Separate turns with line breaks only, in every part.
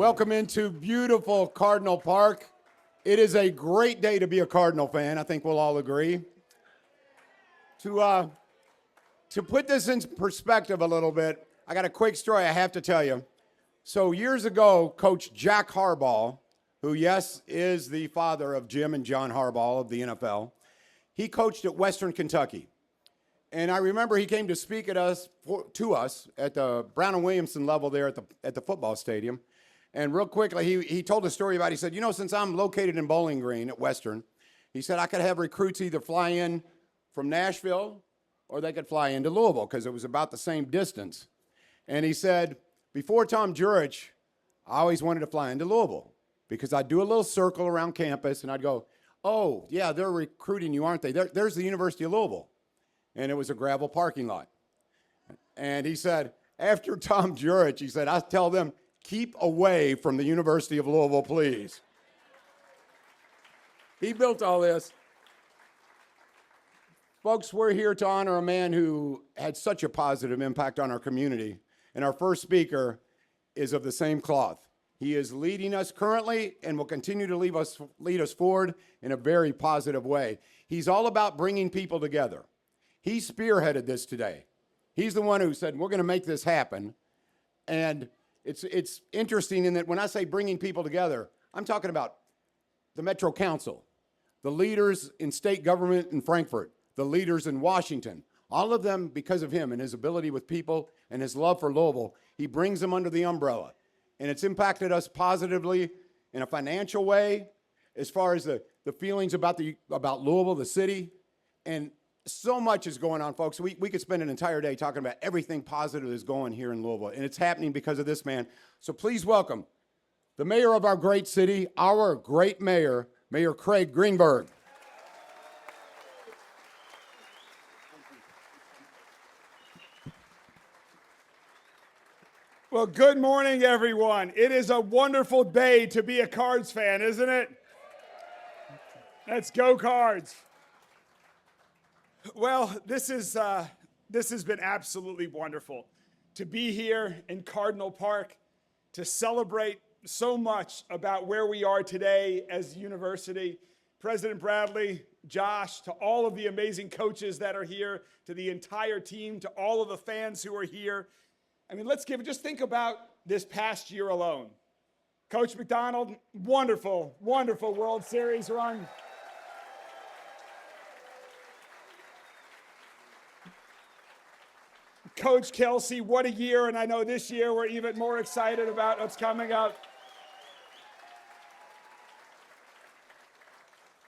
Welcome into beautiful Cardinal Park. It is a great day to be a Cardinal fan. I think we'll all agree. To put this in perspective a little bit, I got a quick story I have to tell you. So years ago, Coach Jack Harbaugh, who, yes, is the father of Jim and John Harbaugh of the NFL, he coached at Western Kentucky. And I remember he came to speak to us at the Brown and Williamson level there at the football stadium. And real quickly, he told a story about, he said, since I'm located in Bowling Green at Western, he said I could have recruits either fly in from Nashville or they could fly into Louisville because it was about the same distance. And he said, before Tom Jurich, I always wanted to fly into Louisville because I'd do a little circle around campus and I'd go, oh, yeah, they're recruiting you, aren't they? There's the University of Louisville. And it was a gravel parking lot. And he said, after Tom Jurich, he said, I tell them, keep away from the University of Louisville, please. He built all this. Folks, we're here to honor a man who had such a positive impact on our community. And our first speaker is of the same cloth. He is leading us currently and will continue to lead us forward in a very positive way. He's all about bringing people together. He spearheaded this today. He's the one who said, we're going to make this happen. And it's interesting in that when I say bringing people together, I'm talking about the Metro Council, the leaders in state government in Frankfurt, the leaders in Washington, all of them because of him and his ability with people and his love for Louisville. He brings them under the umbrella. And it's impacted us positively in a financial way, as far as the feelings about Louisville, the city. And so much is going on, folks. We could spend an entire day talking about everything positive that's going here in Louisville, and it's happening because of this man. So please welcome the mayor of our great city, our great mayor, Mayor Craig Greenberg.
Well, good morning, everyone. It is a wonderful day to be a Cards fan, isn't it? Let's go, Cards. Well, this has been absolutely wonderful to be here in Cardinal Park, to celebrate so much about where we are today as a university. President Bradley, Josh, to all of the amazing coaches that are here, to the entire team, to all of the fans who are here. I mean, just think about this past year alone. Coach McDonald, wonderful, wonderful World Series run. Coach Kelsey, what a year, and I know this year we're even more excited about what's coming up.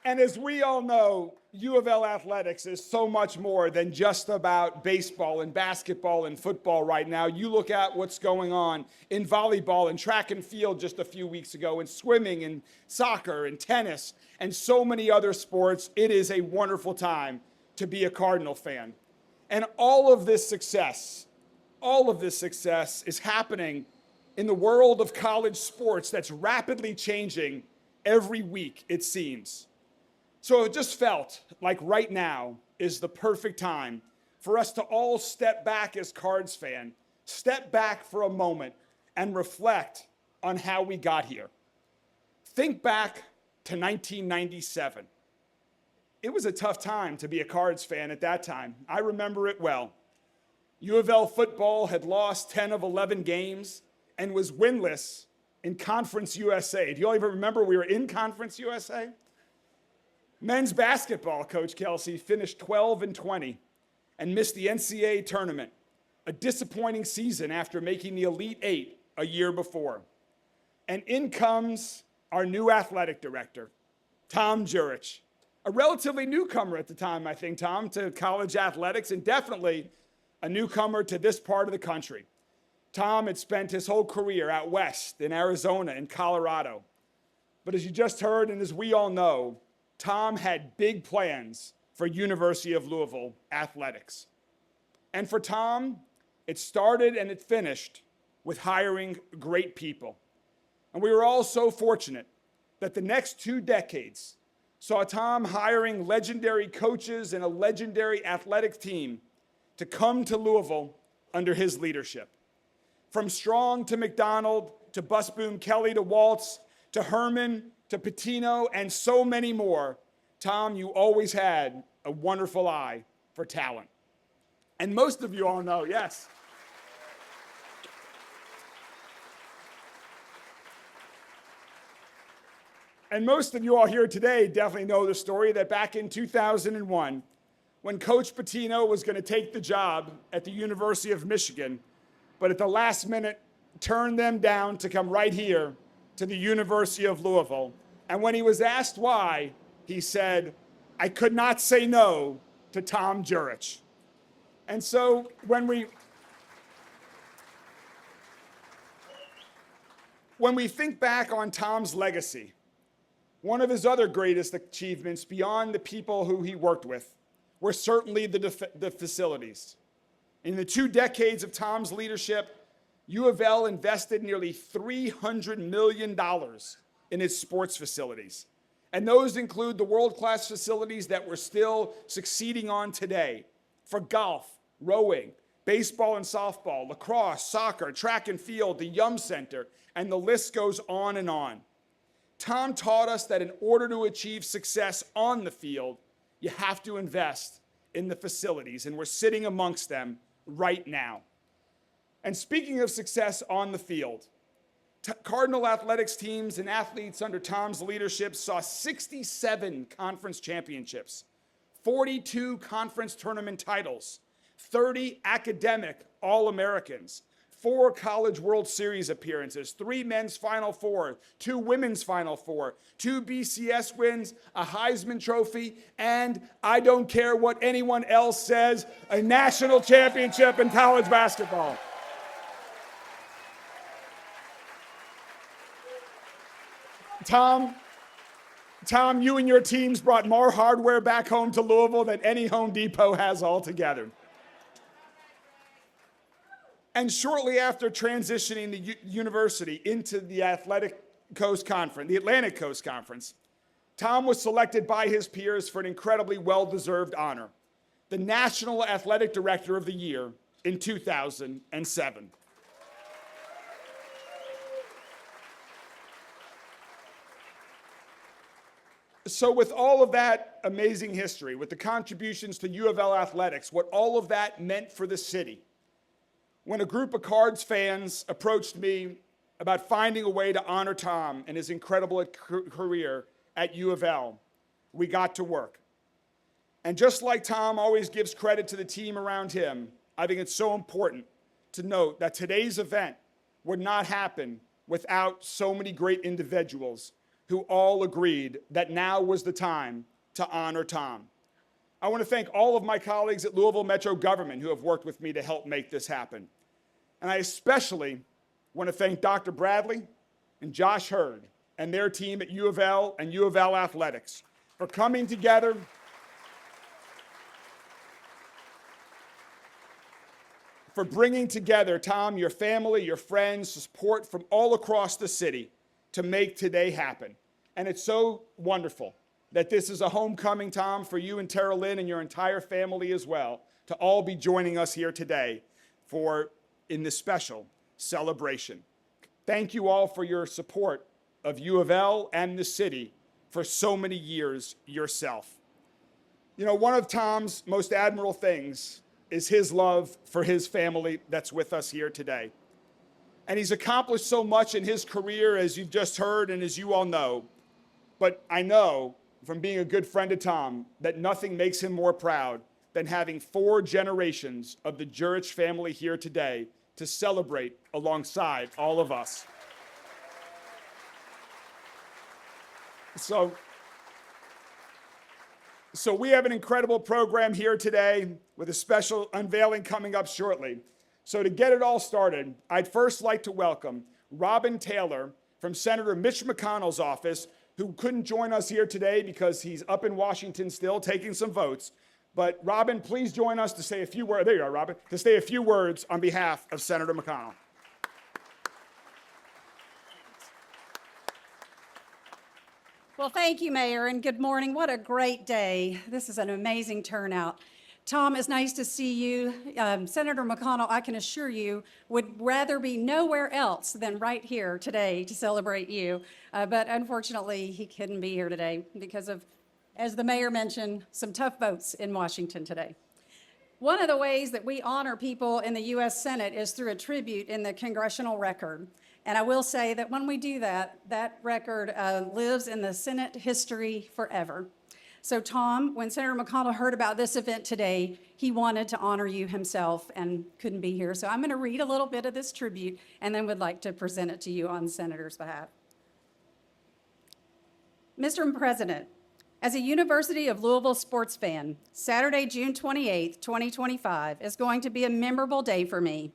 And as we all know, U of L athletics is so much more than just about baseball and basketball and football right now. You look at what's going on in volleyball and track and field just a few weeks ago, and swimming and soccer and tennis and so many other sports. It is a wonderful time to be a Cardinal fan. And all of this success is happening in the world of college sports that's rapidly changing every week, it seems. So it just felt like right now is the perfect time for us to all step back as Cards fan, step back for a moment and reflect on how we got here. Think back to 1997. It was a tough time to be a Cards fan at that time. I remember it well. U of L football had lost 10 of 11 games and was winless in Conference USA. Do you all even remember we were in Conference USA? Men's basketball, Coach Kelsey, finished 12-20 and missed the NCAA tournament, a disappointing season after making the Elite Eight a year before. And in comes our new athletic director, Tom Jurich. A relatively newcomer at the time, I think, Tom, to college athletics, and definitely a newcomer to this part of the country. Tom had spent his whole career out west in Arizona and Colorado. But as you just heard, and as we all know, Tom had big plans for University of Louisville athletics. And for Tom, it started and it finished with hiring great people. And we were all so fortunate that the next 2 decades saw Tom hiring legendary coaches and a legendary athletic team to come to Louisville under his leadership. From Strong to McDonald, to Busboom Kelly, to Waltz, to Herman, to Patino, and so many more, Tom, you always had a wonderful eye for talent. And most of you all know, yes. And most of you all here today definitely know the story that back in 2001, when Coach Patino was going to take the job at the University of Michigan, but at the last minute turned them down to come right here to the University of Louisville. And when he was asked why, he said, "I could not say no to Tom Jurich." And so when we think back on Tom's legacy, one of his other greatest achievements beyond the people who he worked with were certainly the facilities. In the 2 decades of Tom's leadership, U of L invested nearly $300 million in its sports facilities. And those include the world-class facilities that we're still succeeding on today for golf, rowing, baseball and softball, lacrosse, soccer, track and field, the Yum Center, and the list goes on and on. Tom taught us that in order to achieve success on the field, you have to invest in the facilities, and we're sitting amongst them right now. And speaking of success on the field, Cardinal athletics teams and athletes under Tom's leadership saw 67 conference championships, 42 conference tournament titles, 30 academic All-Americans, 4 College World Series appearances, 3 men's Final Four, 2 women's Final Four, 2 BCS wins, a Heisman Trophy, and I don't care what anyone else says, a national championship in college basketball. Tom, you and your teams brought more hardware back home to Louisville than any Home Depot has altogether. And shortly after transitioning the university into the Atlantic Coast Conference, Tom was selected by his peers for an incredibly well-deserved honor, the National Athletic Director of the Year in 2007. So with all of that amazing history, with the contributions to U of L athletics, what all of that meant for the city, when a group of Cards fans approached me about finding a way to honor Tom and his incredible career at U of L, we got to work. And just like Tom always gives credit to the team around him, I think it's so important to note that today's event would not happen without so many great individuals who all agreed that now was the time to honor Tom. I want to thank all of my colleagues at Louisville Metro Government who have worked with me to help make this happen. And I especially want to thank Dr. Bradley and Josh Hurd and their team at U of L and U of L Athletics for coming together for bringing together, Tom, your family, your friends, support from all across the city to make today happen. And it's so wonderful that this is a homecoming, Tom, for you and Tara Lynn and your entire family as well, to all be joining us here today in this special celebration. Thank you all for your support of U of L and the city for so many years yourself. You know, one of Tom's most admirable things is his love for his family that's with us here today. And he's accomplished so much in his career, as you've just heard and as you all know. But I know from being a good friend of Tom that nothing makes him more proud than having 4 generations of the Jurich family here today to celebrate alongside all of us. So we have an incredible program here today with a special unveiling coming up shortly. So to get it all started, I'd first like to welcome Robin Taylor from Senator Mitch McConnell's office, who couldn't join us here today because he's up in Washington still taking some votes. But Robin, please join us to say a few words. There you are, Robin, to say a few words on behalf of Senator McConnell.
Well, thank you, Mayor, and good morning. What a great day. This is an amazing turnout. Tom, it's nice to see you. Senator McConnell, I can assure you, would rather be nowhere else than right here today to celebrate you. But unfortunately, he couldn't be here today because of, as the mayor mentioned, some tough votes in Washington today. One of the ways that we honor people in the U.S. Senate is through a tribute in the congressional record. And I will say that when we do that, that record lives in the Senate history forever. So Tom, when Senator McConnell heard about this event today, he wanted to honor you himself and couldn't be here. So I'm going to read a little bit of this tribute and then would like to present it to you on the Senator's behalf. Mr. President, as a University of Louisville sports fan, Saturday, June 28th, 2025 is going to be a memorable day for me.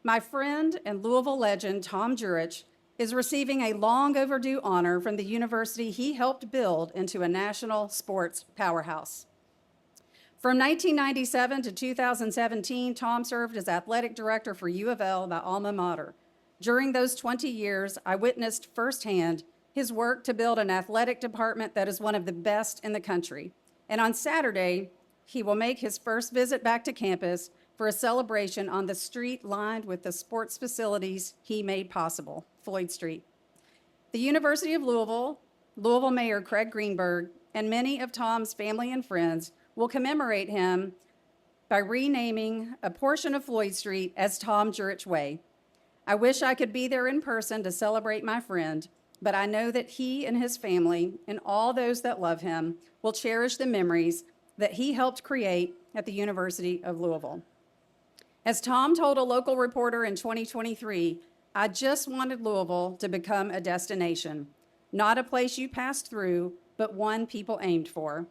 My friend and Louisville legend, Tom Jurich, is receiving a long overdue honor from the university he helped build into a national sports powerhouse. From 1997 to 2017, Tom served as athletic director for U of L, my alma mater. During those 20 years, I witnessed firsthand his work to build an athletic department that is one of the best in the country. And on Saturday, he will make his first visit back to campus for a celebration on the street lined with the sports facilities he made possible, Floyd Street. The University of Louisville, Louisville Mayor Craig Greenberg, and many of Tom's family and friends will commemorate him by renaming a portion of Floyd Street as Tom Jurich Way. I wish I could be there in person to celebrate my friend, but I know that he and his family and all those that love him will cherish the memories that he helped create at the University of Louisville. As Tom told a local reporter in 2023, I just wanted Louisville to become a destination, not a place you passed through, but one people aimed for.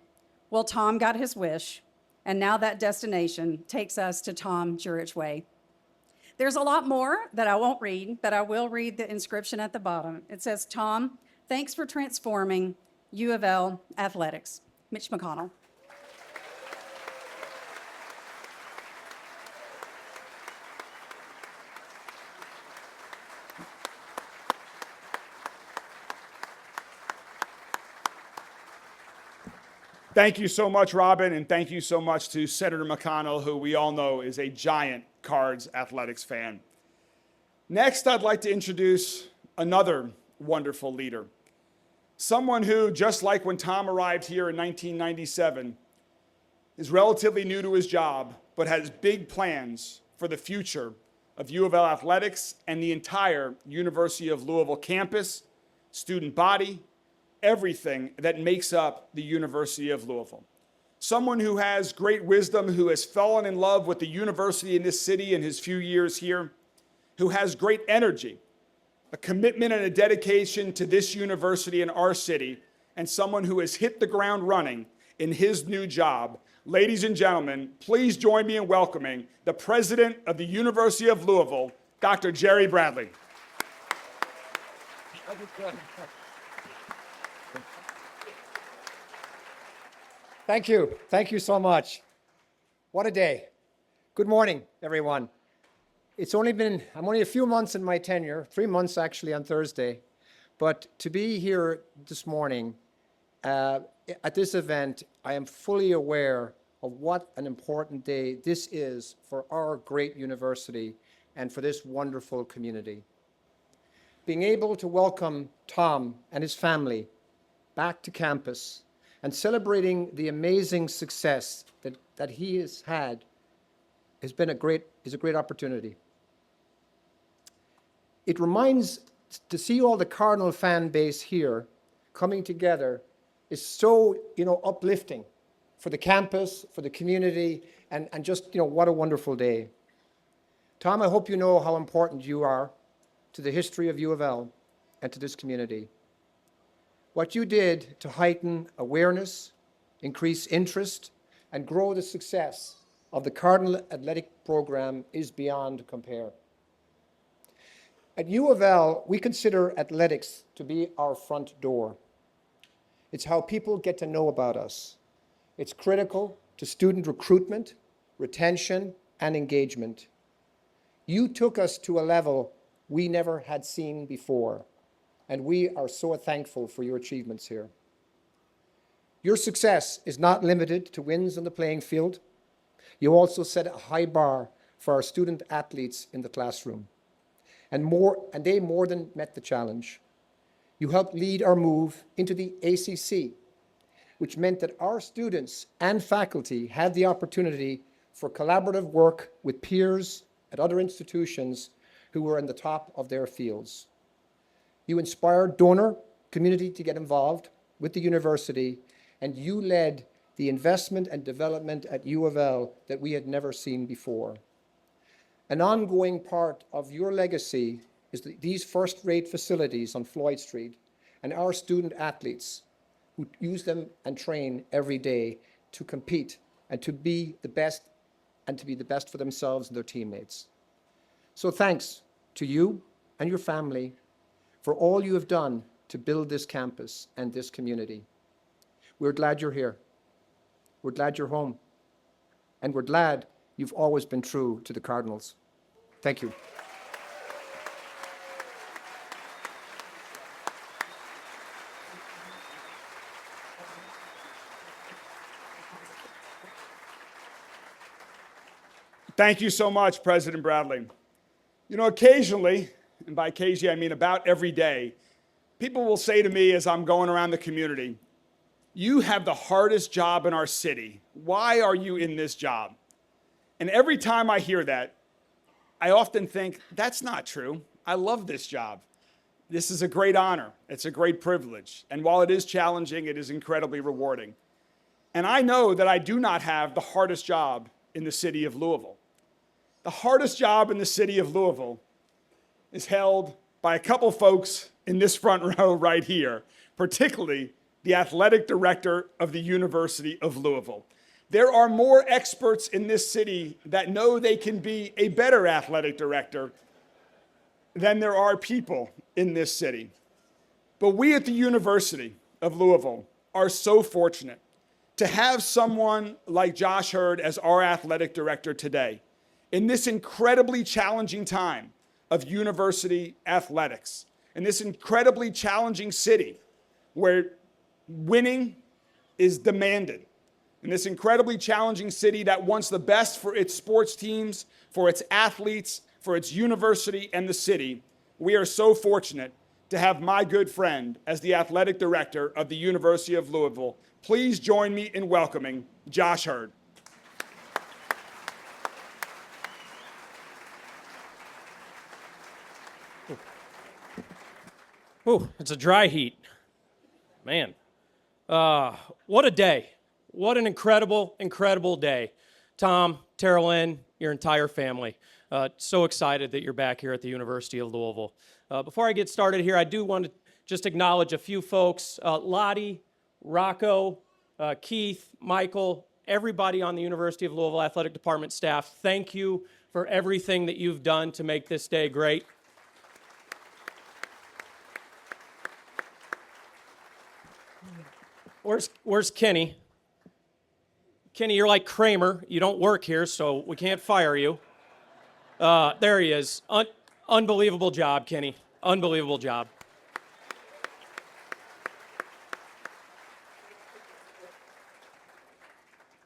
Well, Tom got his wish, and now that destination takes us to Tom Jurich Way. There's a lot more that I won't read, but I will read the inscription at the bottom. It says, Tom, thanks for transforming U of L athletics. Mitch McConnell.
Thank you so much, Robin, and thank you so much to Senator McConnell, who we all know is a giant Cards athletics fan. Next, I'd like to introduce another wonderful leader, someone who, just like when Tom arrived here in 1997, is relatively new to his job, but has big plans for the future of U of L athletics and the entire University of Louisville campus, student body, everything that makes up the University of Louisville. Someone who has great wisdom, who has fallen in love with the university in this city in his few years here, who has great energy, a commitment and a dedication to this university and our city, and someone who has hit the ground running in his new job. Ladies and gentlemen, please join me in welcoming the president of the University of Louisville, Dr. Jerry Bradley.
Thank you. Thank you so much. What a day. Good morning, everyone. I'm only a few months in my tenure, 3 months actually on Thursday, but to be here this morning at this event, I am fully aware of what an important day this is for our great university and for this wonderful community. Being able to welcome Tom and his family back to campus and celebrating the amazing success that he has had is a great opportunity. It reminds to see all the Cardinal fan base here coming together is so uplifting for the campus, for the community, and just what a wonderful day. Tom, I hope you know how important you are to the history of U of L and to this community. What you did to heighten awareness, increase interest, and grow the success of the Cardinal Athletic Program is beyond compare. At U of L, we consider athletics to be our front door. It's how people get to know about us. It's critical to student recruitment, retention, and engagement. You took us to a level we never had seen before, and we are so thankful for your achievements here. Your success is not limited to wins on the playing field. You also set a high bar for our student athletes in the classroom. And they more than met the challenge. You helped lead our move into the ACC, which meant that our students and faculty had the opportunity for collaborative work with peers at other institutions who were in the top of their fields. You inspired donor community to get involved with the university, and you led the investment and development at U of L that we had never seen before. An ongoing part of your legacy is these first-rate facilities on Floyd Street and our student athletes who use them and train every day to compete and to be the best for themselves and their teammates. So thanks to you and your family for all you have done to build this campus and this community. We're glad you're here. We're glad you're home. And we're glad you've always been true to the Cardinals. Thank you.
Thank you so much, President Bradley. You know, occasionally, and by occasionally I mean about every day, people will say to me as I'm going around the community, "You have the hardest job in our city. Why are you in this job?" And every time I hear that, I often think, that's not true. I love this job. This is a great honor. It's a great privilege. And while it is challenging, it is incredibly rewarding. And I know that I do not have the hardest job in the city of Louisville. The hardest job in the city of Louisville is held by a couple folks in this front row right here, particularly the athletic director of the University of Louisville. There are more experts in this city that know they can be a better athletic director than there are people in this city. But we at the University of Louisville are so fortunate to have someone like Josh Hurd as our athletic director today in this incredibly challenging time of university athletics, in this incredibly challenging city where winning is demanded, in this incredibly challenging city that wants the best for its sports teams, for its athletes, for its university and the city. We are so fortunate to have my good friend as the athletic director of the University of Louisville. Please join me in welcoming Josh Hurd.
Ooh, it's a dry heat. Man, what a day. What an incredible, incredible day. Tom, Terrell-Lynn, your entire family. So excited that you're back here at the University of Louisville. Before I get started here, I do want to just acknowledge a few folks. Lottie, Rocco, Keith, Michael, everybody on the University of Louisville Athletic Department staff, thank you for everything that you've done to make this day great. Where's Kenny? Kenny, you're like Kramer. You don't work here, so we can't fire you. There he is. Unbelievable job, Kenny. Unbelievable job.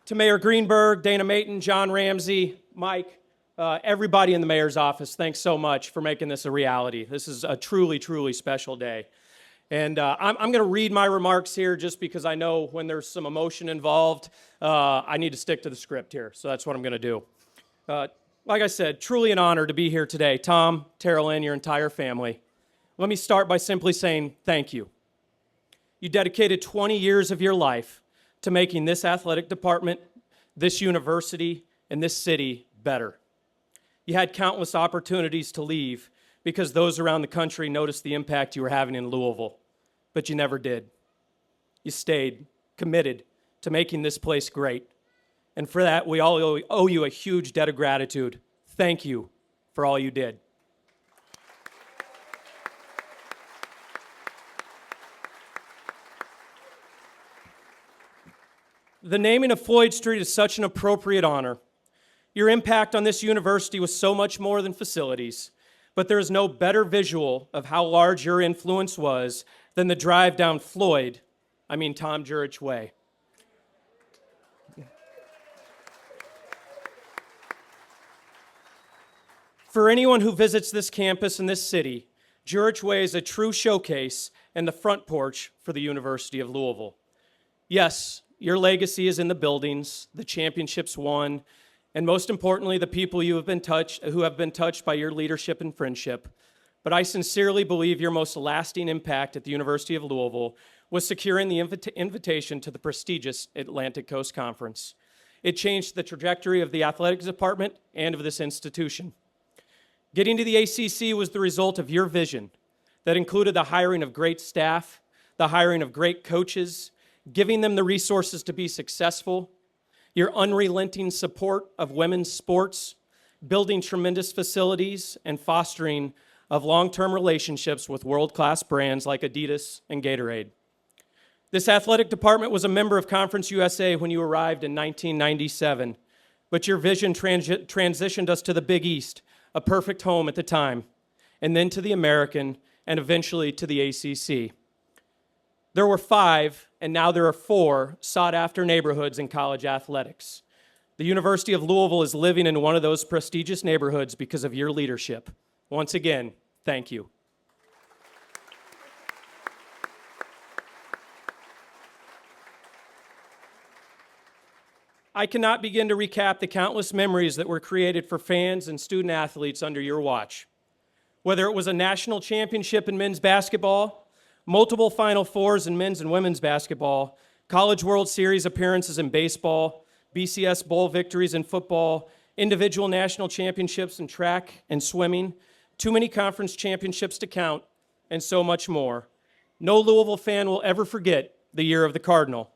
To Mayor Greenberg, Dana Mayton, John Ramsey, Mike, everybody in the mayor's office, thanks so much for making this a reality. This is a truly, truly special day. And I'm going to read my remarks here just because I know when there's some emotion involved, I need to stick to the script here. So that's what I'm going to do. Like I said, truly an honor to be here today. Tom, Terrell-Lynn, your entire family. Let me start by simply saying thank you. You dedicated 20 years of your life to making this athletic department, this university, and this city better. You had countless opportunities to leave because those around the country noticed the impact you were having in Louisville, but you never did. You stayed committed to making this place great. And for that, we all owe you a huge debt of gratitude. Thank you for all you did. The naming of Floyd Street is such an appropriate honor. Your impact on this university was so much more than facilities, but there is no better visual of how large your influence was than the drive down Tom Jurich Way. For anyone who visits this campus and this city, Jurich Way is a true showcase and the front porch for the University of Louisville. Yes, your legacy is in the buildings, the championships won, and most importantly, the people who have been touched by your leadership and friendship. But I sincerely believe your most lasting impact at the University of Louisville was securing the invitation to the prestigious Atlantic Coast Conference. It changed the trajectory of the athletics department and of this institution. Getting to the ACC was the result of your vision that included the hiring of great staff, the hiring of great coaches, giving them the resources to be successful, your unrelenting support of women's sports, building tremendous facilities, and fostering of long-term relationships with world-class brands like Adidas and Gatorade. This athletic department was a member of Conference USA when you arrived in 1997, but your vision transitioned us to the Big East, a perfect home at the time, and then to the American, and eventually to the ACC. There were 5, and now there are 4 sought-after neighborhoods in college athletics. The University of Louisville is living in one of those prestigious neighborhoods because of your leadership. Once again, thank you. I cannot begin to recap the countless memories that were created for fans and student athletes under your watch. Whether it was a national championship in men's basketball, multiple Final Fours in men's and women's basketball, College World Series appearances in baseball, BCS Bowl victories in football, individual national championships in track and swimming, too many conference championships to count, and so much more. No Louisville fan will ever forget the year of the Cardinal.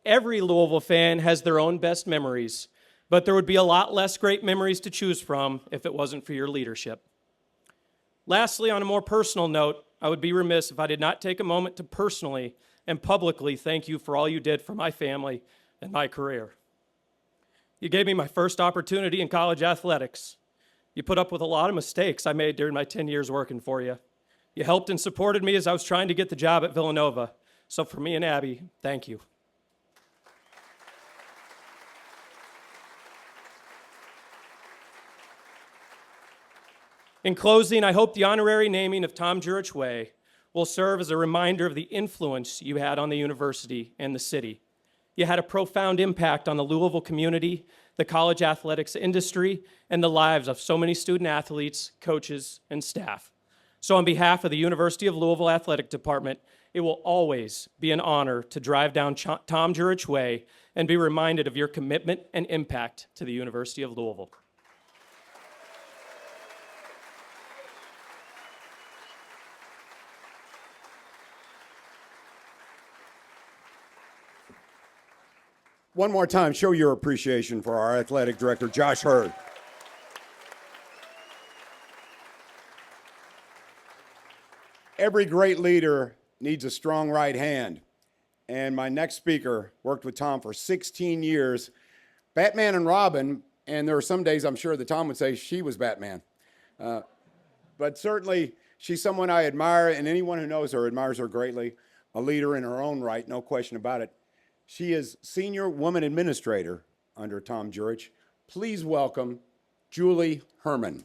Every Louisville fan has their own best memories, but there would be a lot less great memories to choose from if it wasn't for your leadership. Lastly, on a more personal note, I would be remiss if I did not take a moment to personally and publicly thank you for all you did for my family and my career. You gave me my first opportunity in college athletics. You put up with a lot of mistakes I made during my 10 years working for you. You helped and supported me as I was trying to get the job at Villanova. So for me and Abby, thank you. In closing, I hope the honorary naming of Tom Jurich Way will serve as a reminder of the influence you had on the university and the city. You had a profound impact on the Louisville community, the college athletics industry, and the lives of so many student athletes, coaches, and staff. So on behalf of the University of Louisville Athletic Department, it will always be an honor to drive down Tom Jurich Way and be reminded of your commitment and impact to the University of Louisville.
One more time, show your appreciation for our athletic director, Josh Hurd. Every great leader needs a strong right hand. And my next speaker worked with Tom for 16 years. Batman and Robin, and there are some days I'm sure that Tom would say she was Batman. But certainly, she's someone I admire, and anyone who knows her admires her greatly. A leader in her own right, no question about it. She is Senior Woman Administrator under Tom Jurich. Please welcome Julie Herman.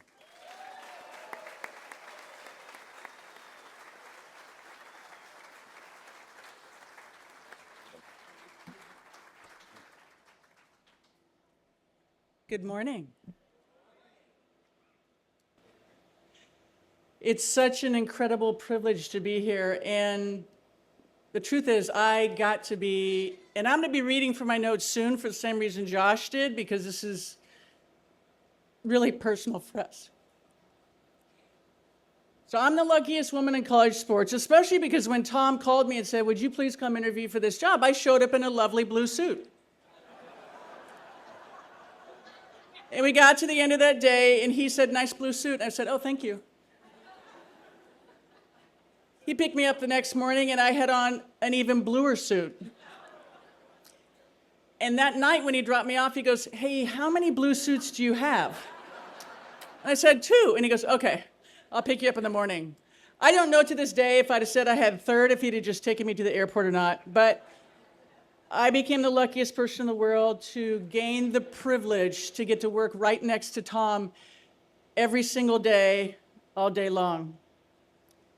Good morning. It's such an incredible privilege to be here, and the truth is I got to be, and I'm going to be reading from my notes soon for the same reason Josh did, because this is really personal for us. So I'm the luckiest woman in college sports, especially because when Tom called me and said, would you please come interview for this job, I showed up in a lovely blue suit. And we got to the end of that day, and he said, nice blue suit. And I said, oh, thank you. He picked me up the next morning, and I had on an even bluer suit. And that night when he dropped me off, he goes, hey, how many blue suits do you have? And I said, 2. And he goes, okay, I'll pick you up in the morning. I don't know to this day if I'd have said I had 3rd, if he'd have just taken me to the airport or not. But I became the luckiest person in the world to gain the privilege to get to work right next to Tom every single day, all day long.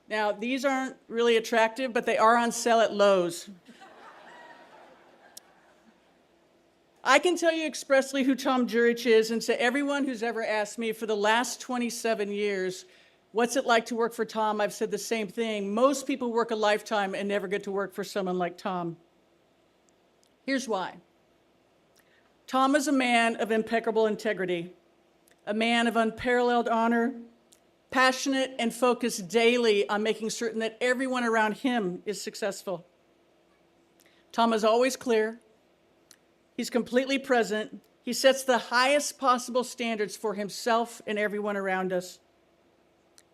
Now, these aren't really attractive, but they are on sale at Lowe's. I can tell you expressly who Tom Jurich is, and to everyone who's ever asked me for the last 27 years, what's it like to work for Tom? I've said the same thing. Most people work a lifetime and never get to work for someone like Tom. Here's why. Tom is a man of impeccable integrity, a man of unparalleled honor, passionate and focused daily on making certain that everyone around him is successful. Tom is always clear. He's completely present. He sets the highest possible standards for himself and everyone around us.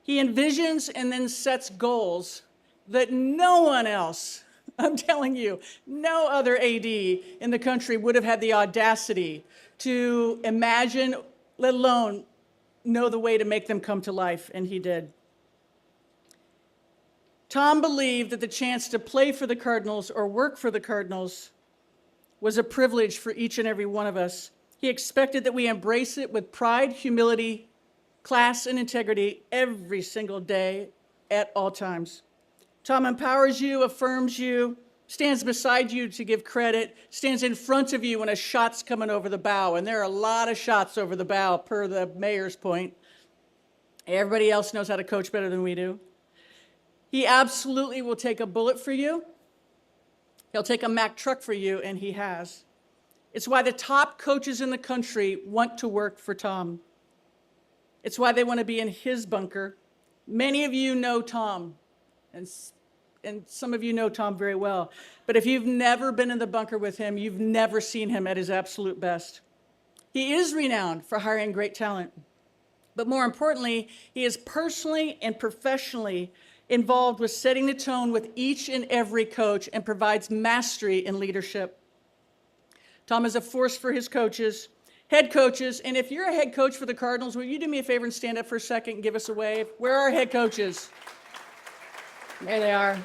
He envisions and then sets goals that no one else, I'm telling you, no other AD in the country would have had the audacity to imagine, let alone know the way to make them come to life, and he did. Tom believed that the chance to play for the Cardinals or work for the Cardinals was a privilege for each and every one of us. He expected that we embrace it with pride, humility, class, and integrity every single day at all times. Tom empowers you, affirms you, stands beside you to give credit, stands in front of you when a shot's coming over the bow, and there are a lot of shots over the bow per the mayor's point. Everybody else knows how to coach better than we do. He absolutely will take a bullet for you. He'll take a Mack truck for you, and he has. It's why the top coaches in the country want to work for Tom. It's why they want to be in his bunker. Many of you know Tom, and some of you know Tom very well. But if you've never been in the bunker with him, you've never seen him at his absolute best. He is renowned for hiring great talent. But more importantly, he is personally and professionally involved with setting the tone with each and every coach and provides mastery in leadership. Tom is a force for his coaches, head coaches, and if you're a head coach for the Cardinals, will you do me a favor and stand up for a second and give us a wave? Where are our head coaches? There they are.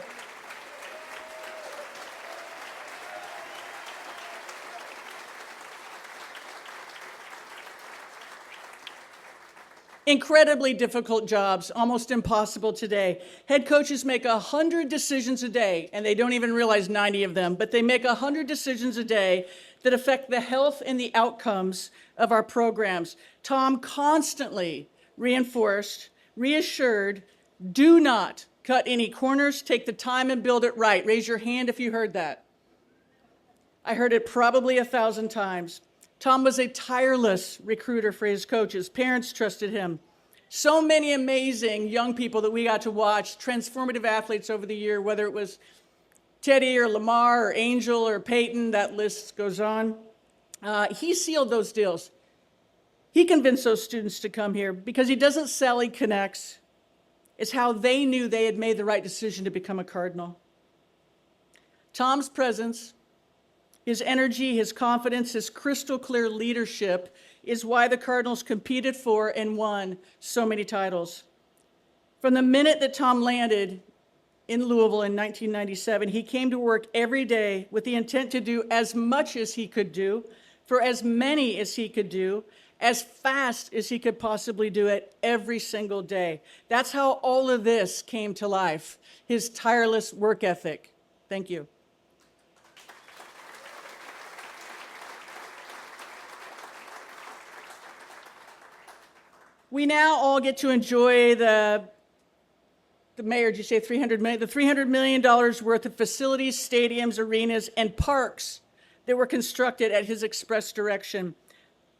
Incredibly difficult jobs, almost impossible today. Head coaches make 100 decisions a day, and they don't even realize 90 of them, but they make 100 decisions a day that affect the health and the outcomes of our programs. Tom constantly reinforced, reassured, do not cut any corners, take the time and build it right. Raise your hand if you heard that. I heard it probably 1,000 times. Tom was a tireless recruiter for his coaches. Parents trusted him. So many amazing young people that we got to watch, transformative athletes over the year, whether it was Teddy or Lamar or Angel or Peyton, that list goes on. He sealed those deals. He convinced those students to come here because he doesn't sell, he connects. It's how they knew they had made the right decision to become a Cardinal. Tom's presence, his energy, his confidence, his crystal clear leadership is why the Cardinals competed for and won so many titles. From the minute that Tom landed in Louisville in 1997, he came to work every day with the intent to do as much as he could do, for as many as he could do, as fast as he could possibly do it every single day. That's how all of this came to life, his tireless work ethic. Thank you. We now all get to enjoy the mayor, did you say $300 million? The $300 million worth of facilities, stadiums, arenas, and parks that were constructed at his express direction.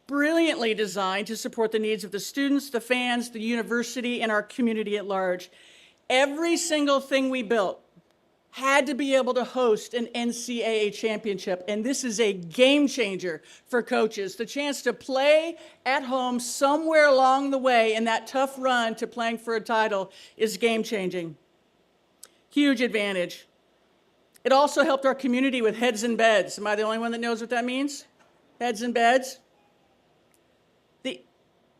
Brilliantly designed to support the needs of the students, the fans, the university, and our community at large. Every single thing we built had to be able to host an NCAA championship, and this is a game changer for coaches. The chance to play at home somewhere along the way in that tough run to playing for a title is game changing. Huge advantage. It also helped our community with heads and beds. Am I the only one that knows what that means? Heads and beds?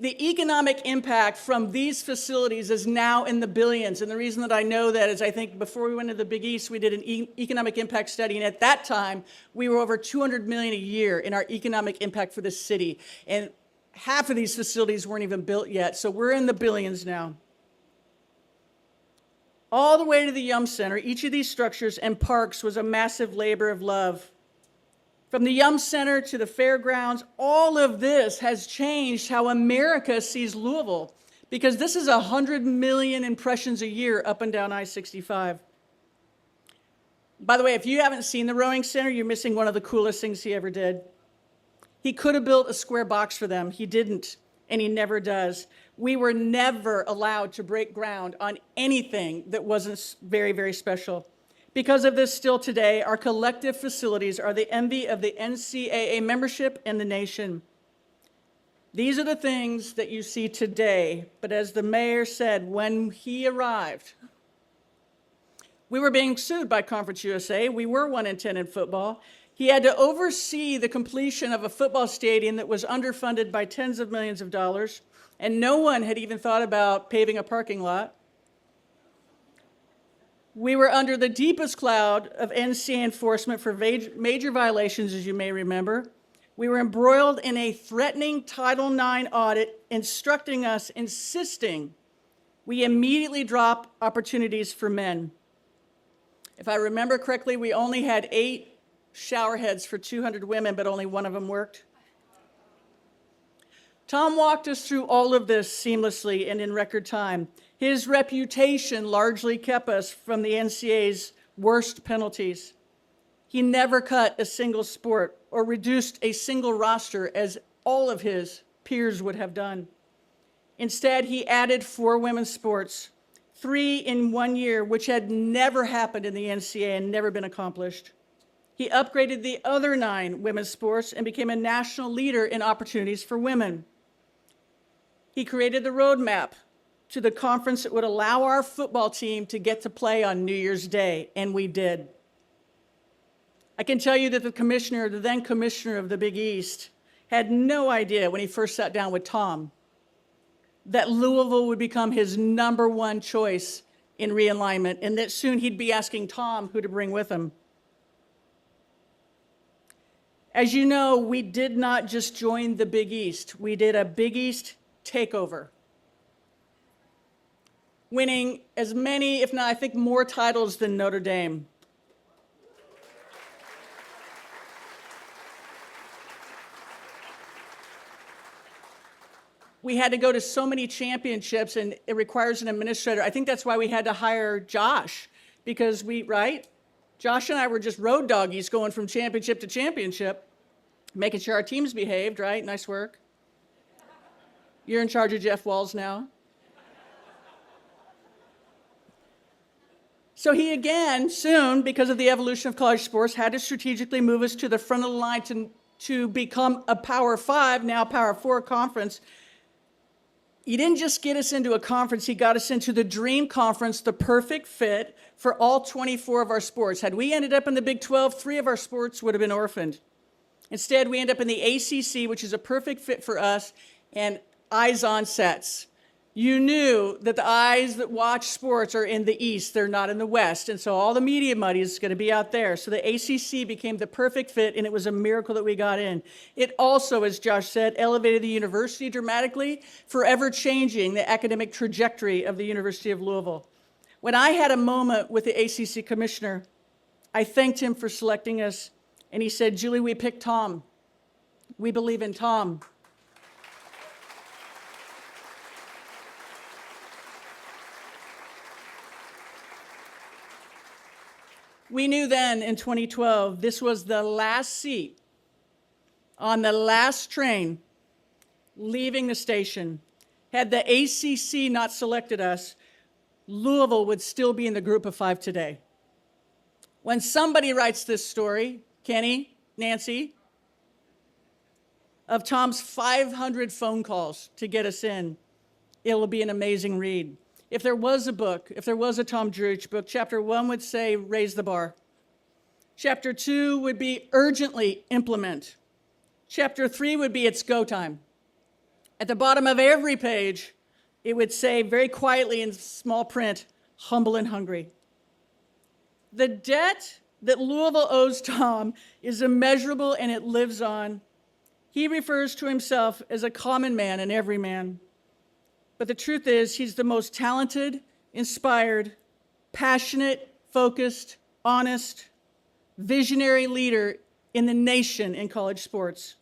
The economic impact from these facilities is now in the billions. And the reason that I know that is I think before we went to the Big East, we did an economic impact study. And at that time, we were over $200 million a year in our economic impact for the city. And half of these facilities weren't even built yet, so we're in the billions now. All the way to the Yum Center, each of these structures and parks was a massive labor of love. From the Yum Center to the fairgrounds, all of this has changed how America sees Louisville, because this is 100 million impressions a year up and down I-65. By the way, if you haven't seen the rowing center, you're missing one of the coolest things he ever did. He could have built a square box for them. He didn't, and he never does. We were never allowed to break ground on anything that wasn't very, very special. Because of this, still today, our collective facilities are the envy of the NCAA membership and the nation. These are the things that you see today, but as the mayor said when he arrived, we were being sued by Conference USA. We were 1-10 in football. He had to oversee the completion of a football stadium that was underfunded by tens of millions of dollars, and no one had even thought about paving a parking lot. We were under the deepest cloud of NCAA enforcement for major violations, as you may remember. We were embroiled in a threatening Title IX audit, insisting we immediately drop opportunities for men. If I remember correctly, we only had 8 shower heads for 200 women, but only one of them worked. Tom walked us through all of this seamlessly and in record time. His reputation largely kept us from the NCAA's worst penalties. He never cut a single sport or reduced a single roster as all of his peers would have done. Instead, he added 4 women's sports, 3 in 1 year, which had never happened in the NCAA and never been accomplished. He upgraded the other 9 women's sports and became a national leader in opportunities for women. He created the roadmap to the conference that would allow our football team to get to play on New Year's Day, and we did. I can tell you that the then commissioner of the Big East, had no idea when he first sat down with Tom that Louisville would become his #1 choice in realignment, and that soon he'd be asking Tom who to bring with him. As you know, we did not just join the Big East. We did a Big East takeover, winning as many, if not, I think, more titles than Notre Dame. We had to go to so many championships, and it requires an administrator. I think that's why we had to hire Josh, because right? Josh and I were just road doggies going from championship to championship, making sure our teams behaved, right? Nice work. You're in charge of Jeff Walls now. So he again, soon, because of the evolution of college sports, had to strategically move us to the front of the line to become a Power 5, now Power 4 conference. He didn't just get us into a conference, he got us into the dream conference, the perfect fit for all 24 of our sports. Had we ended up in the Big 12, 3 of our sports would have been orphaned. Instead, we end up in the ACC, which is a perfect fit for us, and eyes on sets. You knew that the eyes that watch sports are in the East, they're not in the West, and so all the media money is going to be out there. So the ACC became the perfect fit, and it was a miracle that we got in. It also, as Josh said, elevated the university dramatically, forever changing the academic trajectory of the University of Louisville. When I had a moment with the ACC commissioner, I thanked him for selecting us, and he said, "Julie, we picked Tom. We believe in Tom." We knew then in 2012 this was the last seat on the last train leaving the station. Had the ACC not selected us, Louisville would still be in the group of 5 today. When somebody writes this story, Kenny, Nancy, of Tom's 500 phone calls to get us in, it will be an amazing read. If there was a book, if there was a Tom Jurich book, chapter 1 would say, raise the bar. Chapter 2 would be urgently implement. Chapter 3 would be it's go time. At the bottom of every page, it would say very quietly in small print, humble and hungry. The debt that Louisville owes Tom is immeasurable, and it lives on. He refers to himself as a common man and everyman. But the truth is, he's the most talented, inspired, passionate, focused, honest, visionary leader in the nation in college sports.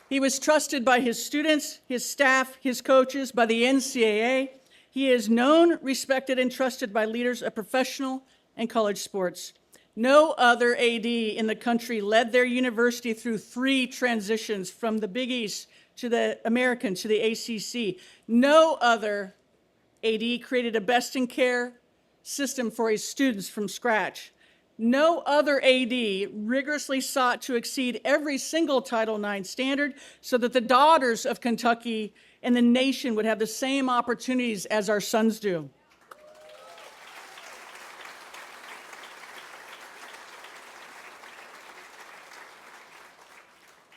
He was trusted by his students, his staff, his coaches, by the NCAA. He is known, respected, and trusted by leaders of professional and college sports. No other AD in the country led their university through 3 transitions from the Big East to the American to the ACC. No other AD created a best-in-care system for his students from scratch. No other AD rigorously sought to exceed every single Title IX standard so that the daughters of Kentucky and the nation would have the same opportunities as our sons do.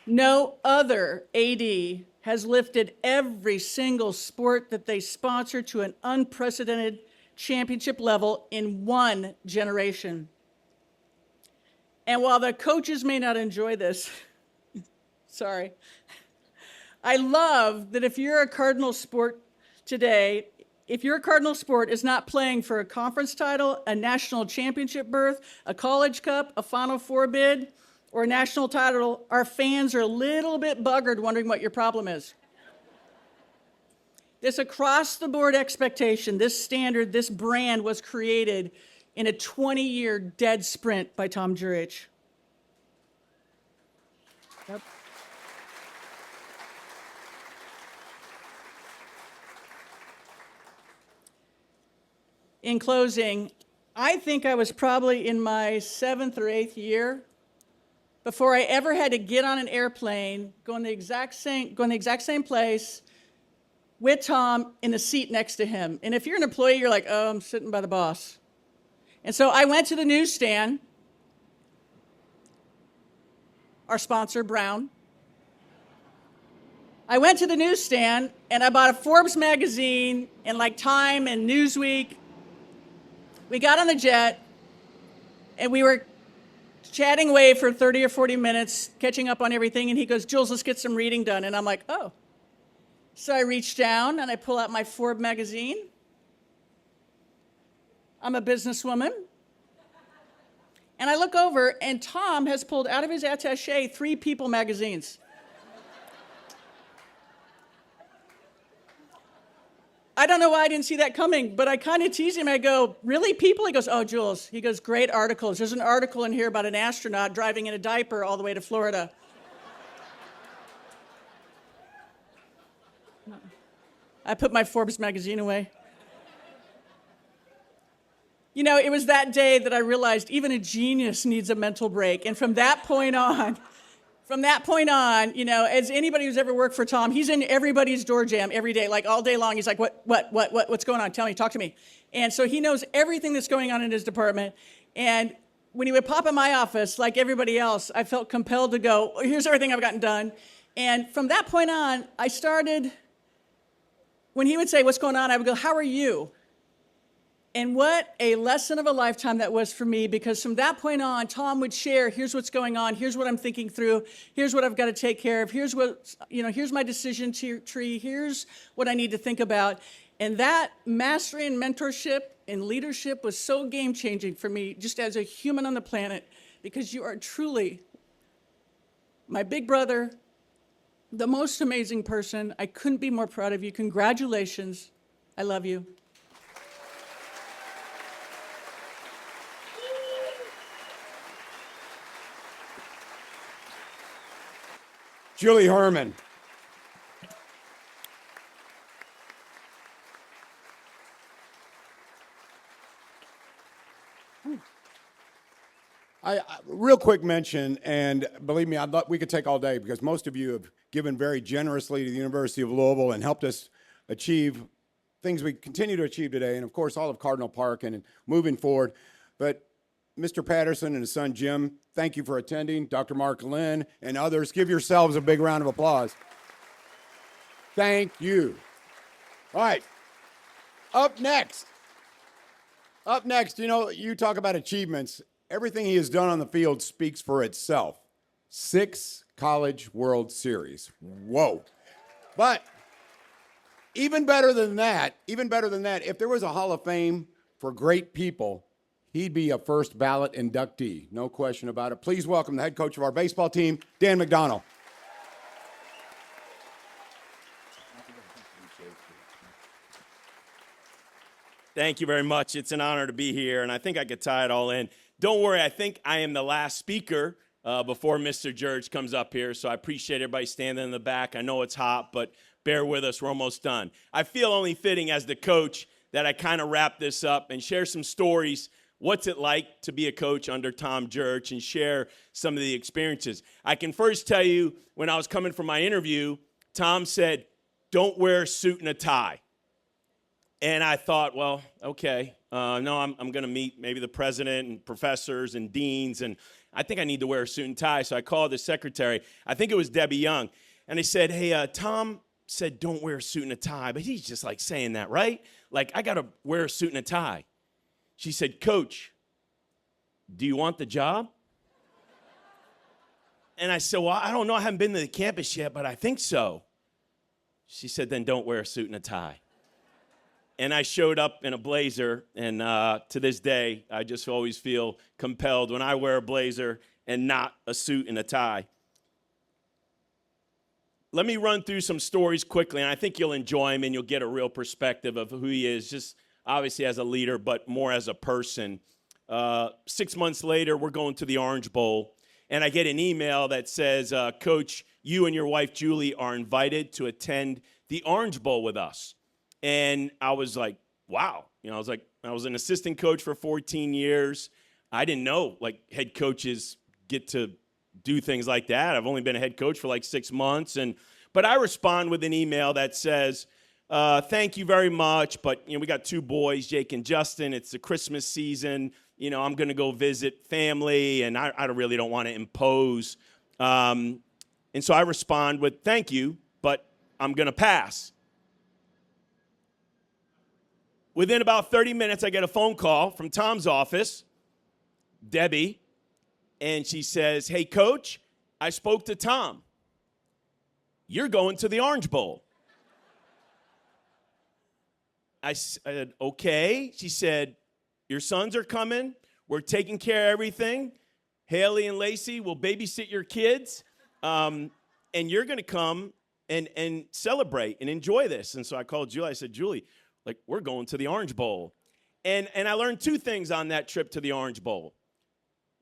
No other AD has lifted every single sport that they sponsor to an unprecedented championship level in 1 generation. And while the coaches may not enjoy this, sorry, I love that if you're a Cardinal sport today, if your Cardinal sport is not playing for a conference title, a national championship berth, a college cup, a Final Four bid, or a national title, our fans are a little bit buggered wondering what your problem is. This across-the-board expectation, this standard, this brand was created in a 20-year dead sprint by Tom Jurich. Yep. In closing, I think I was probably in my 7th or 8th year before I ever had to get on an airplane, go in the exact same place with Tom in the seat next to him. And if you're an employee, you're like, oh, I'm sitting by the boss. And so I went to the newsstand, our sponsor, Brown. I went to the newsstand and I bought a Forbes magazine and like Time and Newsweek. We got on the jet and we were chatting away for 30 or 40 minutes, catching up on everything. And he goes, Jules, let's get some reading done. And I'm like, oh. So I reach down and I pull out my Forbes magazine. I'm a businesswoman. And I look over, and Tom has pulled out of his attaché 3 People magazines. I don't know why I didn't see that coming, but I kind of tease him. I go, really, People? He goes, oh, Jules. He goes, great articles. There's an article in here about an astronaut driving in a diaper all the way to Florida. I put my Forbes magazine away. You know, it was that day that I realized even a genius needs a mental break. And from that point on, you know, as anybody who's ever worked for Tom, he's in everybody's door jam every day, like all day long. He's like, what's going on? Tell me, talk to me. And so he knows everything that's going on in his department. And when he would pop in my office, like everybody else, I felt compelled to go, here's everything I've gotten done. And from that point on, I started, when he would say, what's going on? I would go, how are you? And what a lesson of a lifetime that was for me, because from that point on, Tom would share, here's what's going on, here's what I'm thinking through, here's what I've got to take care of, here's what, you know, here's my decision tree, here's what I need to think about. And that mastery and mentorship and leadership was so game-changing for me, just as a human on the planet, because you are truly my big brother, the most amazing person. I couldn't be more proud of you. Congratulations. I love you.
Julie Herman. Real quick mention, and believe me, we could take all day because most of you have given very generously to the University of Louisville and helped us achieve things we continue to achieve today, and of course all of Cardinal Park and moving forward. But Mr. Patterson and his son Jim, thank you for attending. Dr. Mark Lynn and others, give yourselves a big round of applause. Thank you. All right, Up next, you talk about achievements. Everything he has done on the field speaks for itself. 6 College World Series. Whoa. But even better than that, if there was a Hall of Fame for great people, he'd be a first ballot inductee. No question about it. Please welcome the head coach of our baseball team, Dan McDonnell.
Thank you very much. It's an honor to be here, and I think I could tie it all in. Don't worry, I think I am the last speaker before Mr. Jurich comes up here, so I appreciate everybody standing in the back. I know it's hot, but bear with us. We're almost done. I feel only fitting as the coach that I kind of wrap this up and share some stories. What's it like to be a coach under Tom Jurich, and share some of the experiences. I can first tell you, when I was coming for my interview, Tom said, don't wear a suit and a tie. And I thought, well, okay, no, I'm going to meet maybe the president and professors and deans, and I think I need to wear a suit and tie. So I called the secretary. I think it was Debbie Young. And I said, hey, Tom said don't wear a suit and a tie, but he's just like saying that, right? Like, I got to wear a suit and a tie. She said, Coach, do you want the job? And I said, well, I don't know. I haven't been to the campus yet, but I think so. She said, then don't wear a suit and a tie. And I showed up in a blazer, and to this day, I just always feel compelled when I wear a blazer and not a suit and a tie. Let me run through some stories quickly, and I think you'll enjoy them and you'll get a real perspective of who he is, just obviously as a leader, but more as a person. 6 months later, we're going to the Orange Bowl, and I get an email that says, Coach, you and your wife, Julie, are invited to attend the Orange Bowl with us. And I was like, wow. I was an assistant coach for 14 years. I didn't know, head coaches get to do things like that. I've only been a head coach for 6 months. But I respond with an email that says, thank you very much, but, we got 2 boys, Jake and Justin. It's the Christmas season. I'm going to go visit family, and I really don't want to impose. And so I respond with, thank you, but I'm going to pass. Within about 30 minutes, I get a phone call from Tom's office, Debbie, and she says, hey, Coach, I spoke to Tom. You're going to the Orange Bowl. I said, okay. She said, your sons are coming. We're taking care of everything. Haley and Lacey will babysit your kids, and you're going to come and celebrate and enjoy this. And so I called Julie. I said, Julie, we're going to the Orange Bowl. And I learned 2 things on that trip to the Orange Bowl.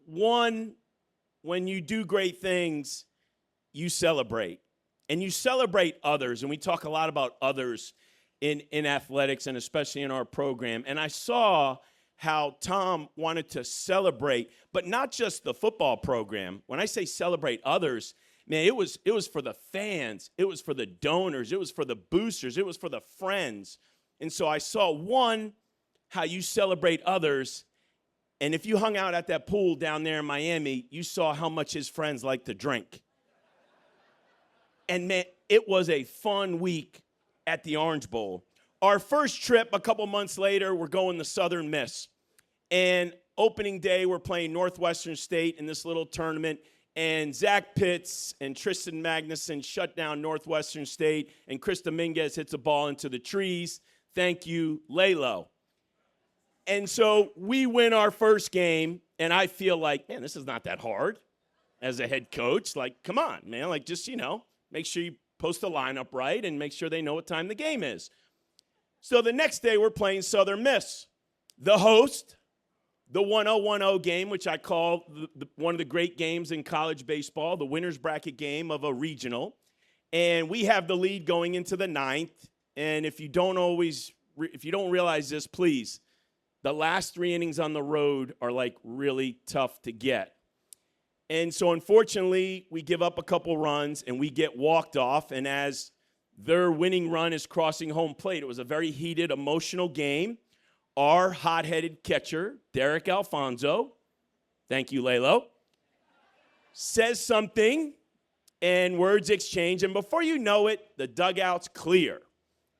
One, when you do great things, you celebrate. And you celebrate others. And we talk a lot about others in athletics, and especially in our program. And I saw how Tom wanted to celebrate, but not just the football program. When I say celebrate others, man, it was for the fans. It was for the donors. It was for the boosters. It was for the friends. And so I saw, one, how you celebrate others. And if you hung out at that pool down there in Miami, you saw how much his friends like to drink. And man, it was a fun week at the Orange Bowl. Our first trip, a couple months later, we're going to Southern Miss. And opening day, we're playing Northwestern State in this little tournament. And Zach Pitts and Tristan Magnuson shut down Northwestern State. And Chris Dominguez hits a ball into the trees. Thank you, Lalo. And so we win our first game, and I feel like, man, this is not that hard as a head coach. Come on, man. Just, make sure you post the lineup right and make sure they know what time the game is. So the next day, we're playing Southern Miss. The host, the 10-10 game, which I call one of the great games in college baseball, the winner's bracket game of a regional. And we have the lead going into the 9th. And if you don't realize this, please, the last 3 innings on the road are really tough to get. And so unfortunately, we give up a couple runs and we get walked off. And as their winning run is crossing home plate, it was a very heated, emotional game. Our hot-headed catcher, Derek Alfonso, thank you, Lalo, says something and words exchange. And before you know it, the dugout's clear.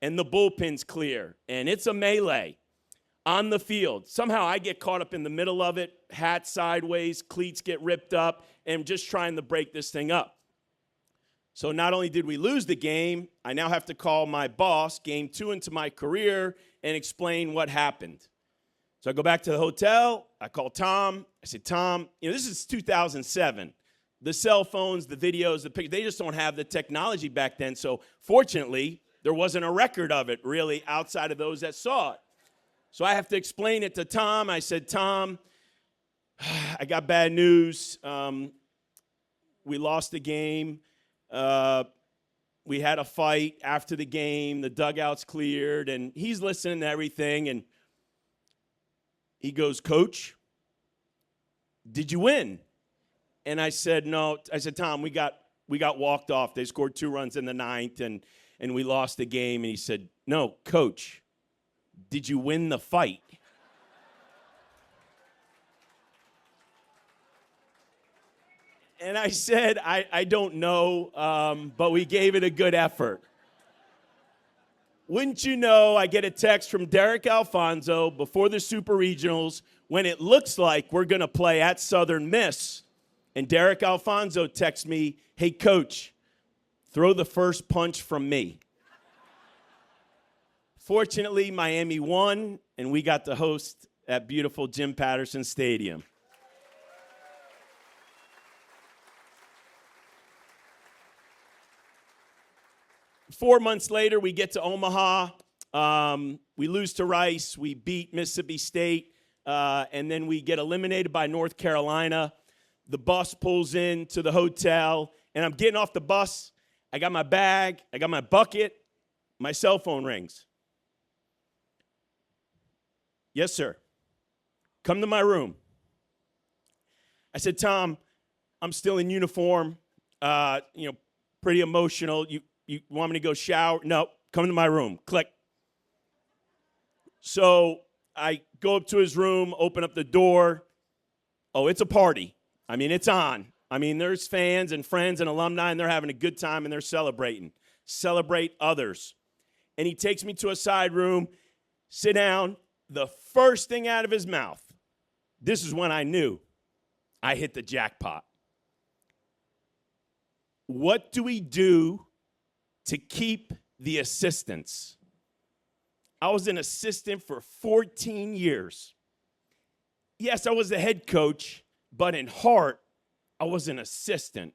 and the bullpen's clear, and it's a melee on the field. Somehow I get caught up in the middle of it, hat sideways, cleats get ripped up, and just trying to break this thing up. So not only did we lose the game, I now have to call my boss, game 2 into my career, and explain what happened. So I go back to the hotel, I call Tom, I said, Tom, this is 2007. The cell phones, the videos, the pictures, they just don't have the technology back then. So fortunately, there wasn't a record of it really outside of those that saw it. So I have to explain it to Tom. I said, Tom, I got bad news. We lost the game. We had a fight after the game. The dugout's cleared, and he's listening to everything. And he goes, Coach, did you win? And I said, no. I said, Tom, we got walked off. They scored 2 runs in the 9th, and we lost the game. And he said, no, Coach, did you win the fight? And I said, I don't know, but we gave it a good effort. Wouldn't you know, I get a text from Derek Alfonso before the Super Regionals when it looks like we're going to play at Southern Miss. And Derek Alfonso texts me, hey, Coach, throw the first punch from me. Fortunately, Miami won, and we got to host at beautiful Jim Patterson Stadium. Four months later, we get to Omaha. We lose to Rice. We beat Mississippi State. And then we get eliminated by North Carolina. The bus pulls in to the hotel, and I'm getting off the bus. I got my bag. I got my bucket. My cell phone rings. Yes, sir. Come to my room. I said, Tom, I'm still in uniform, pretty emotional. You want me to go shower? No, come to my room. Click. So I go up to his room, open up the door. Oh, it's a party. I mean, it's on. I mean, there's fans and friends and alumni, and they're having a good time, and they're celebrating. Celebrate others. And he takes me to a side room, sit down. The first thing out of his mouth, this is when I knew I hit the jackpot. What do we do to keep the assistants? I was an assistant for 14 years. Yes, I was the head coach, but in heart, I was an assistant.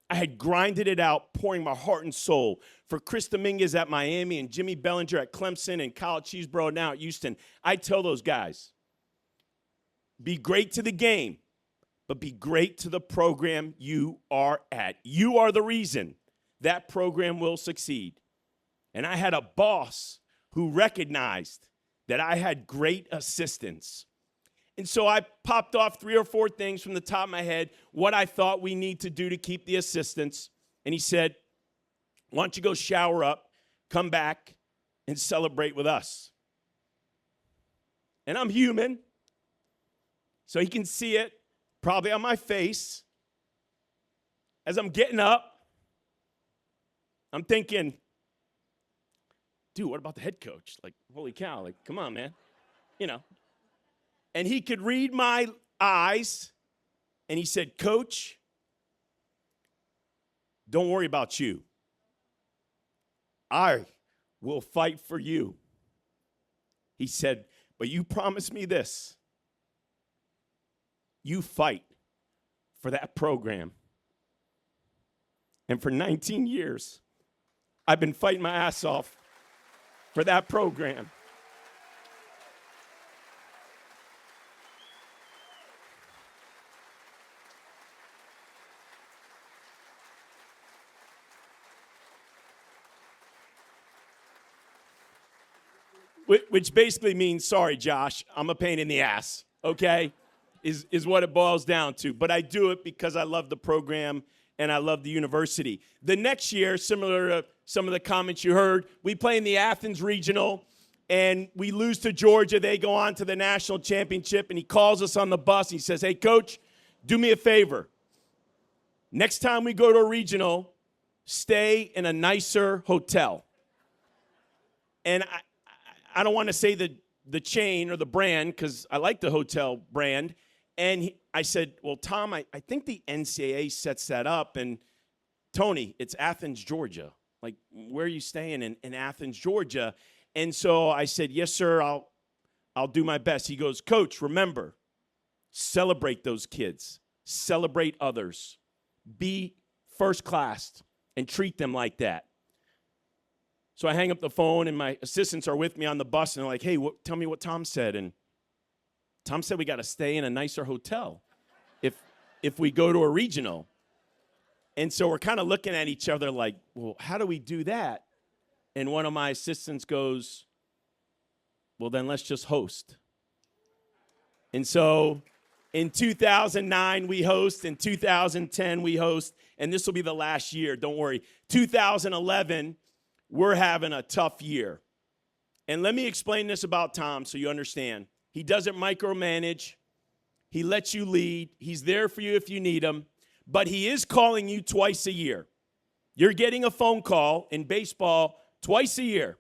I had grinded it out, pouring my heart and soul for Chris Dominguez at Miami and Jimmy Bellinger at Clemson and Kyle Cheeseborough now at Houston. I tell those guys, be great to the game, but be great to the program you are at. You are the reason that program will succeed. And I had a boss who recognized that I had great assistants. And so I popped off 3 or 4 things from the top of my head, what I thought we need to do to keep the assistants. And he said, why don't you go shower up, come back, and celebrate with us? And I'm human, so he can see it probably on my face. As I'm getting up, I'm thinking, dude, what about the head coach? Like, holy cow, like, come on, man. And he could read my eyes, and he said, Coach, don't worry about you. I will fight for you. He said, but you promise me this. You fight for that program. And for 19 years, I've been fighting my ass off for that program. Which basically means, sorry, Josh, I'm a pain in the ass, okay, is what it boils down to. But I do it because I love the program and I love the university. The next year, similar to some of the comments you heard, we play in the Athens Regional, and we lose to Georgia. They go on to the national championship, and he calls us on the bus. He says, hey, Coach, do me a favor. Next time we go to a regional, stay in a nicer hotel. And I don't want to say the chain or the brand because I like the hotel brand. And I said, well, Tom, I think the NCAA sets that up. And Tony, it's Athens, Georgia. Like, where are you staying in Athens, Georgia? And so I said, yes, sir, I'll do my best. He goes, Coach, remember, celebrate those kids. Celebrate others. Be first class and treat them like that. So I hang up the phone, and my assistants are with me on the bus, and they're like, hey, tell me what Tom said. And Tom said we got to stay in a nicer hotel if we go to a regional. And so we're kind of looking at each other like, well, how do we do that? And one of my assistants goes, well, then let's just host. And so in 2009, we host. In 2010, we host. And this will be the last year, don't worry. 2011, we're having a tough year. And let me explain this about Tom so you understand. He doesn't micromanage. He lets you lead. He's there for you if you need him. But he is calling you twice a year. You're getting a phone call in baseball twice a year.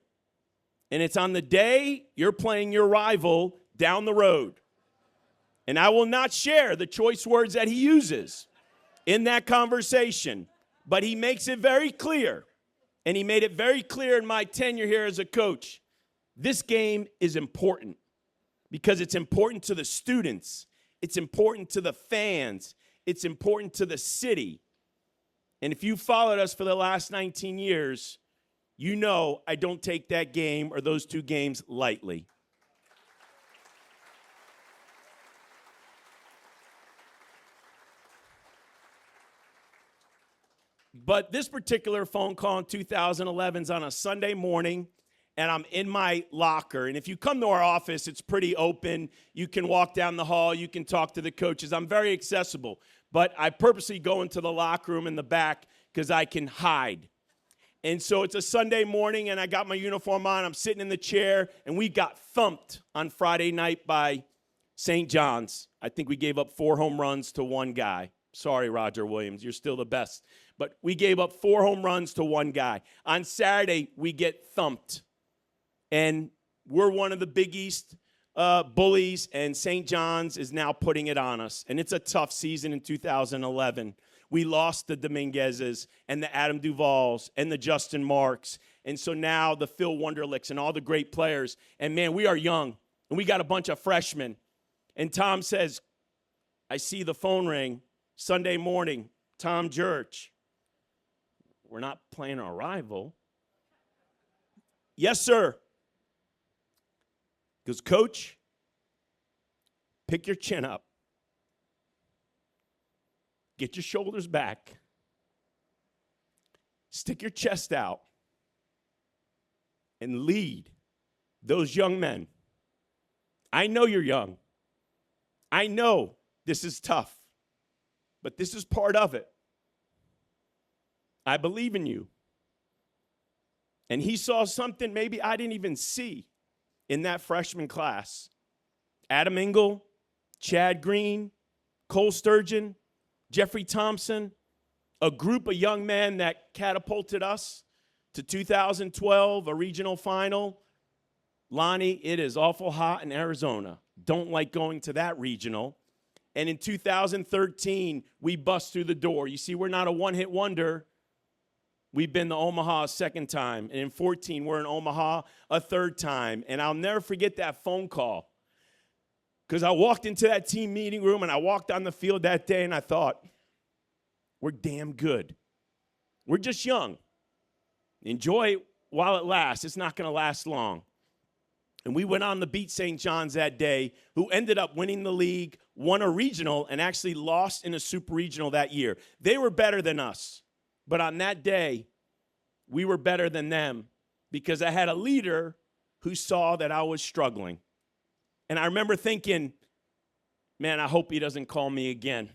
And it's on the day you're playing your rival down the road. And I will not share the choice words that he uses in that conversation. But he makes it very clear. And he made it very clear in my tenure here as a coach. This game is important. Because it's important to the students. It's important to the fans. It's important to the city. And if you followed us for the last 19 years, you know I don't take that game or those two games lightly. But this particular phone call in 2011 is on a Sunday morning. And I'm in my locker. And if you come to our office, it's pretty open. You can walk down the hall. You can talk to the coaches. I'm very accessible. But I purposely go into the locker room in the back because I can hide. And so it's a Sunday morning, and I got my uniform on. I'm sitting in the chair, and we got thumped on Friday night by St. John's. I think we gave up 4 home runs to one guy. Sorry, Roger Williams. You're still the best. But we gave up 4 home runs to one guy. On Saturday, we get thumped. And we're one of the Big East bullies, and St. John's is now putting it on us. And it's a tough season in 2011. We lost the Dominguezes and the Adam Duvals and the Justin Marks. And so now the Phil Wunderlichs and all the great players. And, man, we are young, and we got a bunch of freshmen. And Tom says, I see the phone ring Sunday morning, Tom Jurich. We're not playing our rival. Yes, sir. He goes, Coach, pick your chin up. Get your shoulders back. Stick your chest out. And lead those young men. I know you're young. I know this is tough. But this is part of it. I believe in you. And he saw something maybe I didn't even see in that freshman class. Adam Engel, Chad Green, Cole Sturgeon, Jeffrey Thompson, a group of young men that catapulted us to 2012, a regional final. Lonnie, it is awful hot in Arizona. Don't like going to that regional. And in 2013, we bust through the door. You see, we're not a one-hit wonder. We've been to Omaha a second time. And in 14, we're in Omaha a third time. And I'll never forget that phone call. Because I walked into that team meeting room and I walked on the field that day and I thought, we're damn good. We're just young. Enjoy it while it lasts. It's not going to last long. And we went on to beat St. John's that day, who ended up winning the league, won a regional, and actually lost in a super regional that year. They were better than us. But on that day, we were better than them because I had a leader who saw that I was struggling. And I remember thinking, man, I hope he doesn't call me again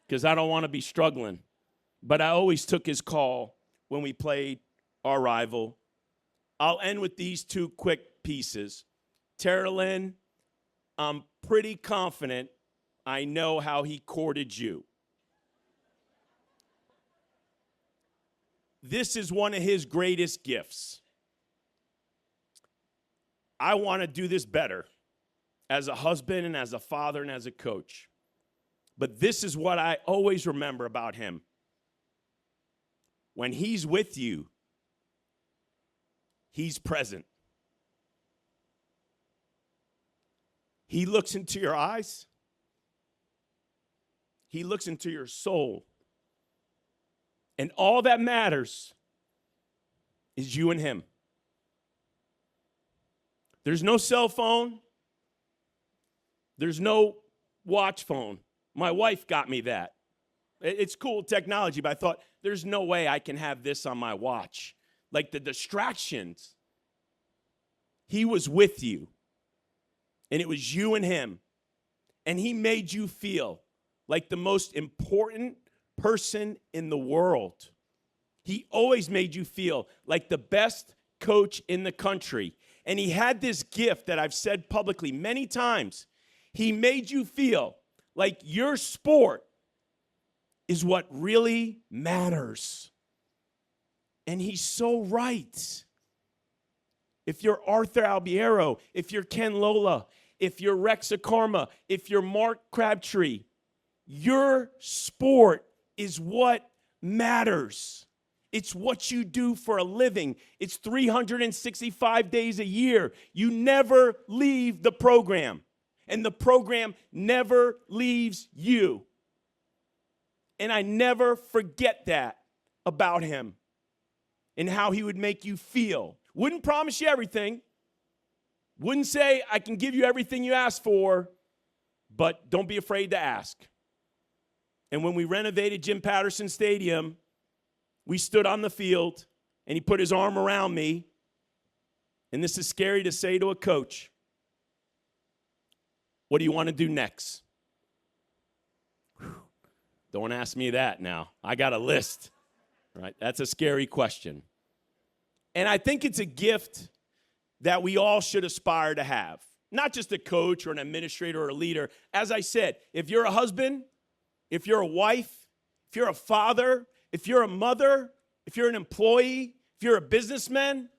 because I don't want to be struggling. But I always took his call when we played our rival. I'll end with these 2 quick pieces. Tara Lynn, I'm pretty confident I know how he courted you. This is one of his greatest gifts. I want to do this better as a husband and as a father and as a coach. But this is what I always remember about him. When he's with you, he's present. He looks into your eyes. He looks into your soul. And all that matters is you and him. There's no cell phone. There's no watch phone. My wife got me that. It's cool technology, but I thought, there's no way I can have this on my watch. Like the distractions. He was with you. And it was you and him. And he made you feel like the most important person in the world. He always made you feel like the best coach in the country. And he had this gift that I've said publicly many times. He made you feel like your sport is what really matters. And he's so right. If you're Arthur Albiero, if you're Ken Lola, if you're Rex Akarma, if you're Mark Crabtree, your sport is what matters. It's what you do for a living. It's 365 days a year. You never leave the program, and the program never leaves you. And I never forget that about him and how he would make you feel. Wouldn't promise you everything. Wouldn't say, I can give you everything you ask for, but don't be afraid to ask. And when we renovated Jim Patterson Stadium, we stood on the field, and he put his arm around me. And this is scary to say to a coach. What do you want to do next? Whew. Don't ask me that now. I got a list. Right? That's a scary question. And I think it's a gift that we all should aspire to have. Not just a coach or an administrator or a leader. As I said, if you're a husband, if you're a wife, if you're a father, if you're a mother, if you're an employee, if you're a businessman,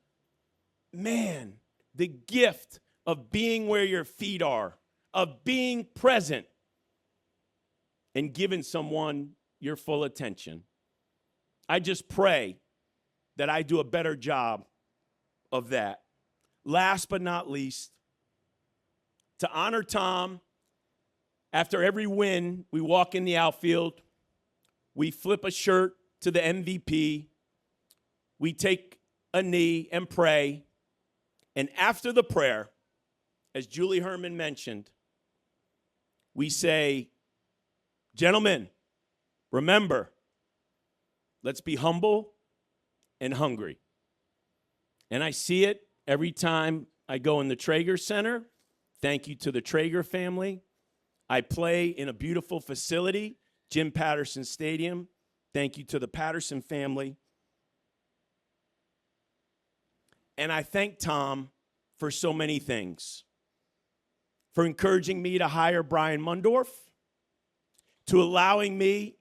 man, the gift of being where your feet are, of being present and giving someone your full attention. I just pray that I do a better job of that. Last but not least, to honor Tom, after every win, we walk in the outfield, we flip a shirt to the MVP, we take a knee and pray, and after the prayer, as Julie Herman mentioned, we say, gentlemen, remember, let's be humble and hungry. And I see it every time I go in the Traeger Center. Thank you to the Traeger family. I play in a beautiful facility, Jim Patterson Stadium. Thank you to the Patterson family. And I thank Tom for so many things. For encouraging me to hire Brian Mundorf, to allowing me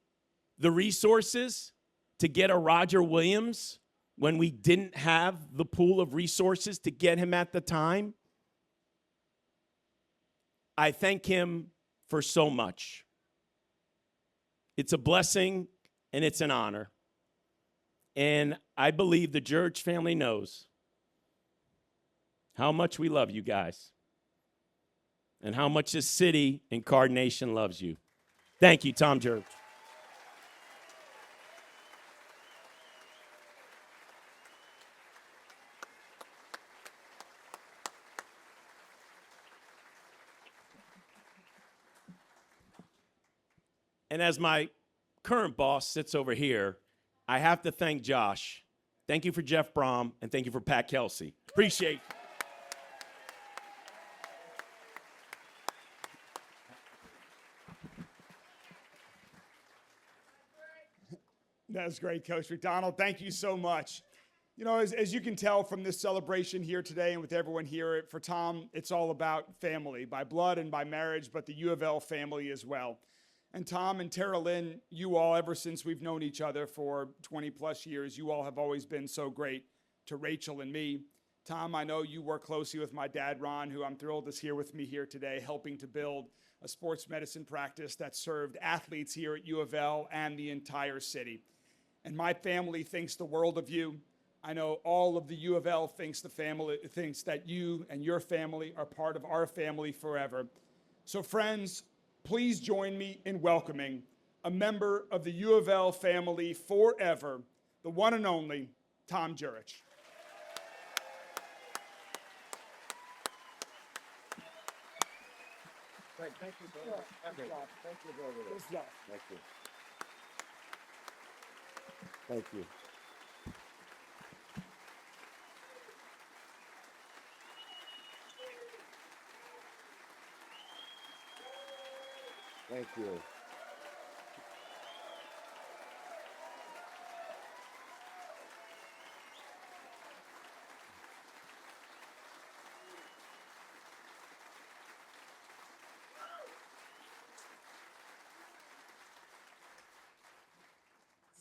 the resources to get a Roger Williams when we didn't have the pool of resources to get him at the time. I thank him for so much. It's a blessing and it's an honor. And I believe the Jurich family knows how much we love you guys and how much this city and Card Nation loves you. Thank you, Tom Jurich. And as my current boss sits over here, I have to thank Josh. Thank you for Jeff Brom, and thank you for Pat Kelsey. Appreciate it.
That's great, Coach McDonald. Thank you so much. You know, as you can tell from this celebration here today and with everyone here, for Tom, it's all about family, by blood and by marriage, but the U of L family as well. And Tom and Tara Lynn, you all, ever since we've known each other for 20 plus years, you all have always been so great to Rachel and me. Tom, I know you work closely with my dad, Ron, who I'm thrilled is here with me here today, helping to build a sports medicine practice that served athletes here at U of L and the entire city. And my family thinks the world of you. I know all of the U of L thinks that you and your family are part of our family forever. So friends, please join me in welcoming a member of the U of L family forever, the one and only Tom Jurich.
Thank you, brother. Thank you, brother. Thank you. Thank you. Thank you.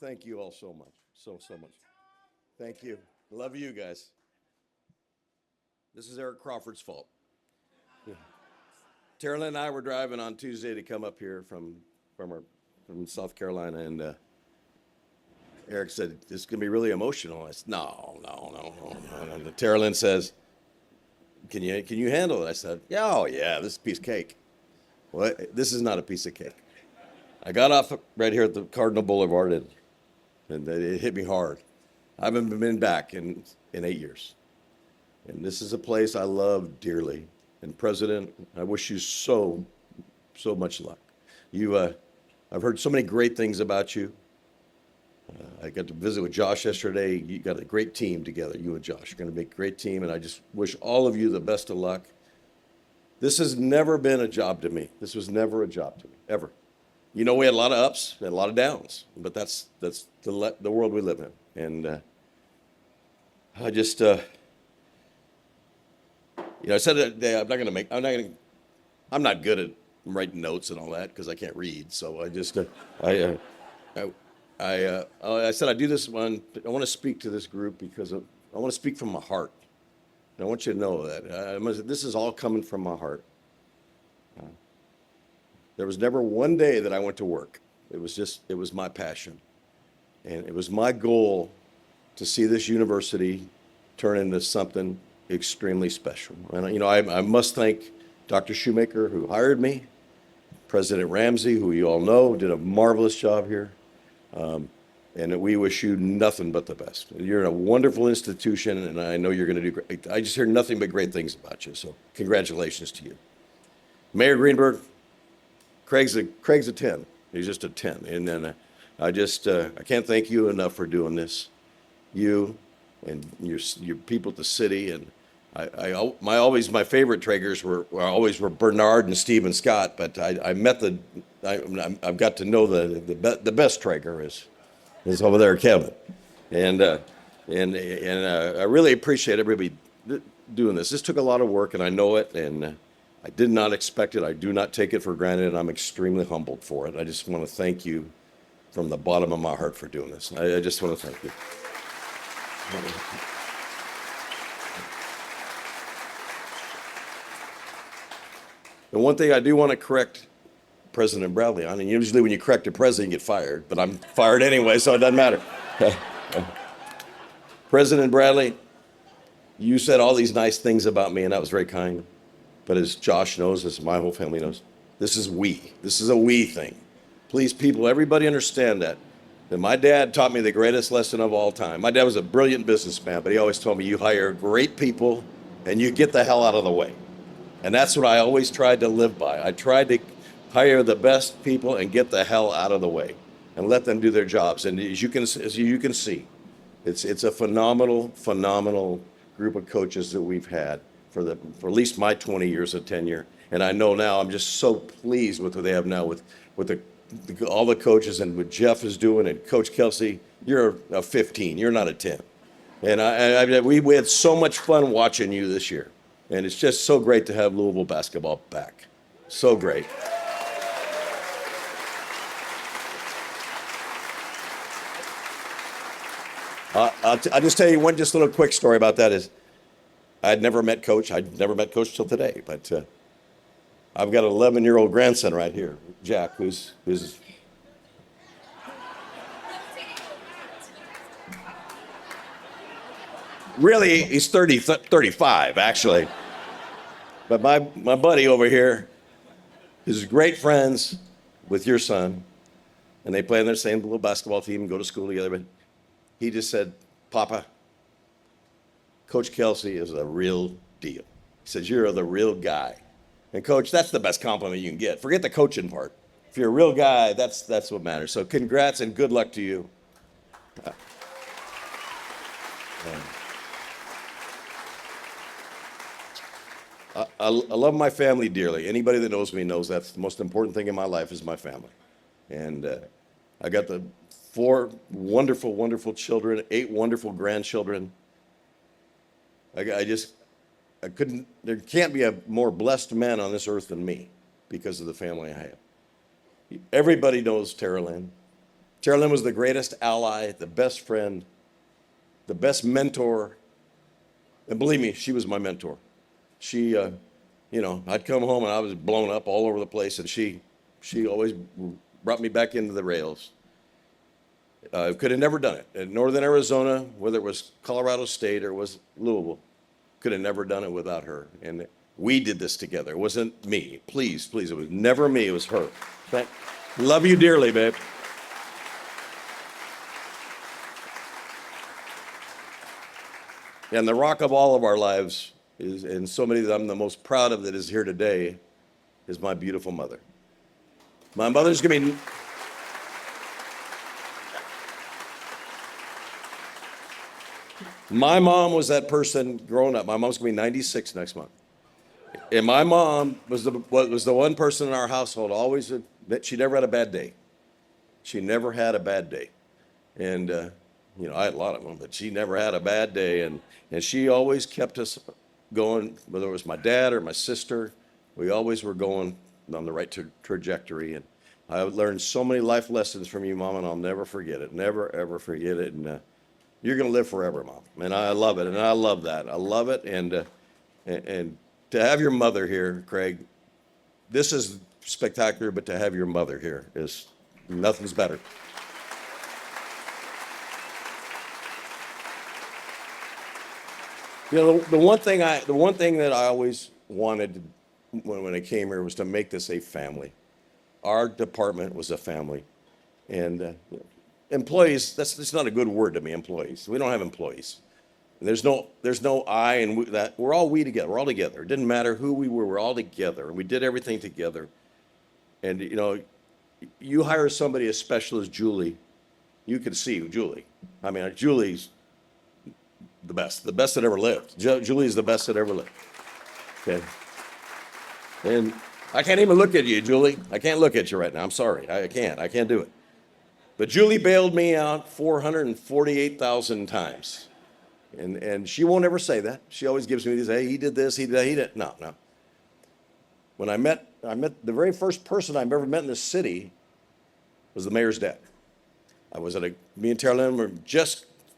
Thank you all so much. So much. Thank you. Love you guys. This is Eric Crawford's fault. Terrell and I were driving on Tuesday to come up here from South Carolina, and Eric said, "This is going to be really emotional." I said, No. And Terrell says, Can you handle it? I said, "Yeah, this is a piece of cake." Well, this is not a piece of cake. I got off right here at the Cardinal Boulevard, and it hit me hard. I haven't been back in 8 years. And this is a place I love dearly. And President, I wish you so much luck. I've heard so many great things about you. I got to visit with Josh yesterday. You got a great team together, you and Josh. You're going to make a great team, and I just wish all of you the best of luck. This has never been a job to me. This was never a job to me, ever. You know, we had a lot of ups and a lot of downs, but that's the world we live in. And I just, I said that day, I'm not good at writing notes and all that because I can't read. So I just, I said I do this one. I want to speak to this group because I want to speak from my heart. And I want you to know that this is all coming from my heart. There was never one day that I went to work. It was my passion. And it was my goal to see this university turn into something extremely special. And, I must thank Dr. Shoemaker, who hired me, President Ramsey, who you all know, did a marvelous job here. And we wish you nothing but the best. You're in a wonderful institution, and I know you're going to do great. I just hear nothing but great things about you, so congratulations to you. Mayor Greenberg, Craig's a 10. He's just a 10. And then I can't thank you enough for doing this. You and your people at the city, and my favorite Traegers were Bernard and Stephen Scott, but I've got to know the best Traeger is over there, Kevin, and I really appreciate everybody doing this. This took a lot of work, and I know it, and I did not expect it. I do not take it for granted, and I'm extremely humbled for it. I just want to thank you from the bottom of my heart for doing this. I just want to thank you. The one thing I do want to correct President Bradley on, and usually when you correct a president, you get fired, but I'm fired anyway, so it doesn't matter. President Bradley, you said all these nice things about me, and that was very kind. But as Josh knows, as my whole family knows, this is we. This is a we thing. Please, people, everybody understand that my dad taught me the greatest lesson of all time. My dad was a brilliant businessman, but he always told me, you hire great people and you get the hell out of the way. And that's what I always tried to live by. I tried to hire the best people and get the hell out of the way and let them do their jobs. And as you can see, it's a phenomenal group of coaches that we've had for at least my 20 years of tenure. And I know now I'm just so pleased with what they have now with all the coaches and what Jeff is doing, and Coach Kelsey, you're a 15, you're not a 10. And we had so much fun watching you this year. And it's just so great to have Louisville basketball back. So great. I'll just tell you one little quick story about that is,
I'd never met Coach. I'd never met Coach till today, but I've got an 11-year-old grandson right here, Jack, who's really, he's 35, actually. But my buddy over here is great friends with your son, and they play on their same little basketball team and go to school together. But he just said, Papa, Coach Kelsey is a real deal. He says, you're the real guy. And Coach, that's the best compliment you can get. Forget the coaching part. If you're a real guy, that's what matters. So congrats and good luck to you. I love my family dearly. Anybody that knows me knows that's the most important thing in my life is my family. And I got the 4 wonderful, wonderful children, 8 wonderful grandchildren. I couldn't, there can't be a more blessed man on this earth than me because of the family I have. Everybody knows Tara Lynn. Tara Lynn was the greatest ally, the best friend, the best mentor. And believe me, she was my mentor. She, I'd come home and I was blown up all over the place, and she always brought me back into the rails. Could have never done it. In Northern Arizona, whether it was Colorado State or it was Louisville, could have never done it without her. And we did this together. It wasn't me. Please, it was never me. It was her. Love you dearly, babe. And the rock of all of our lives is, and somebody that I'm the most proud of that is here today, is my beautiful mother. My mother's gonna be... My mom was that person growing up. My mom's gonna be 96 next month. And my mom was the one person in our household always that she never had a bad day. She never had a bad day. And, I had a lot of them, but she never had a bad day. And she always kept us going, whether it was my dad or my sister, we always were going on the right trajectory. And I learned so many life lessons from you, Mom, and I'll never forget it. Never, ever forget it. And you're going to live forever, Mom. And I love it. And I love that. I love it. And to have your mother here, Craig, this is spectacular, but to have your mother here is nothing's better. The one thing that I always wanted when I came here was to make this a family. Our department was a family, and employees. That's not a good word to me. Employees. We don't have employees. There's no I and we, that. We're all we together. We're all together. It didn't matter who we were. We're all together, and we did everything together. And you hire somebody as special as Julie, you can see Julie. I mean, Julie's the best that ever lived. Julie's the best that ever lived. Okay. And I can't even look at you, Julie. I can't look at you right now. I'm sorry. I can't do it. But Julie bailed me out 448,000 times. And she won't ever say that. She always gives me these, hey, he did this, he did that, he did. No. When I met the very first person I've ever met in this city was the mayor's dad. I was me and Tara Lynn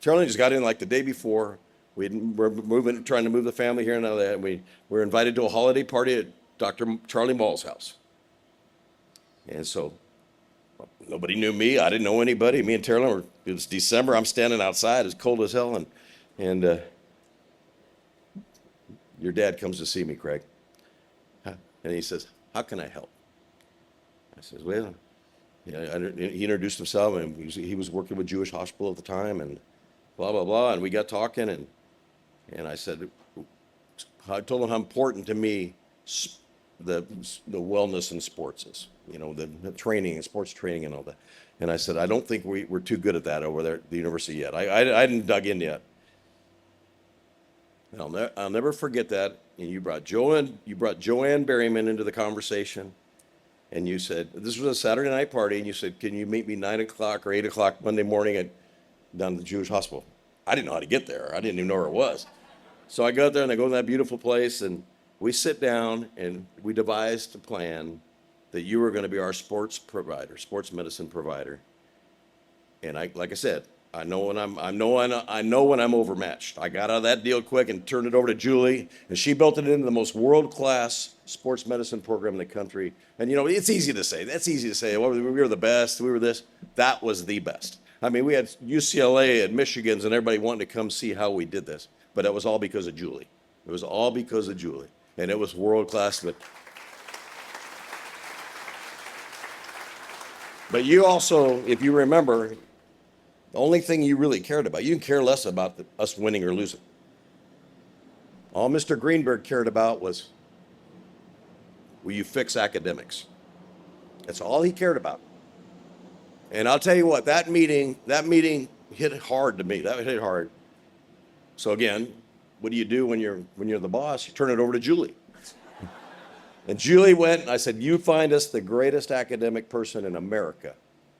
Tara Lynn just got in like the day before. We're trying to move the family here and all that. And we were invited to a holiday party at Dr. Charlie Mall's house. And so nobody knew me. I didn't know anybody. Me and Tara Lynn it was December. I'm standing outside. It's cold as hell. And your dad comes to see me, Craig. And he says, how can I help? I says, well, he introduced himself, and he was working with Jewish Hospital at the time, and blah, blah, blah. And we got talking, and I said, I told him how important to me the wellness in sports is, the training and sports training and all that. And I said, I don't think we're too good at that over there at the university yet. I hadn't dug in yet. I'll never forget that. And you brought Joanne Berryman into the conversation, and you said, this was a Saturday night party, and you said, can you meet me 9 o'clock or 8 o'clock Monday morning down at the Jewish Hospital? I didn't know how to get there. I didn't even know where it was. So I go there, and I go to that beautiful place, and we sit down, and we devised a plan that you were going to be our sports medicine provider. And like I said, I know when I'm overmatched. I got out of that deal quick and turned it over to Julie, and she built it into the most world-class sports medicine program in the country. And you know, it's easy to say. That's easy to say. Well, we were the best. We were this. That was the best. I mean, we had UCLA and Michigan's and everybody wanting to come see how we did this. But it was all because of Julie. It was all because of Julie. And it was world-class. But you also, if you remember, the only thing you really cared about, you can care less about us winning or losing. All Mr. Greenberg cared about was, will you fix academics? That's all he cared about. And I'll tell you what, that meeting hit hard to me. That hit hard. So again, what do you do when you're the boss? You turn it over to Julie. And Julie went, and I said, you find us the greatest academic person in America,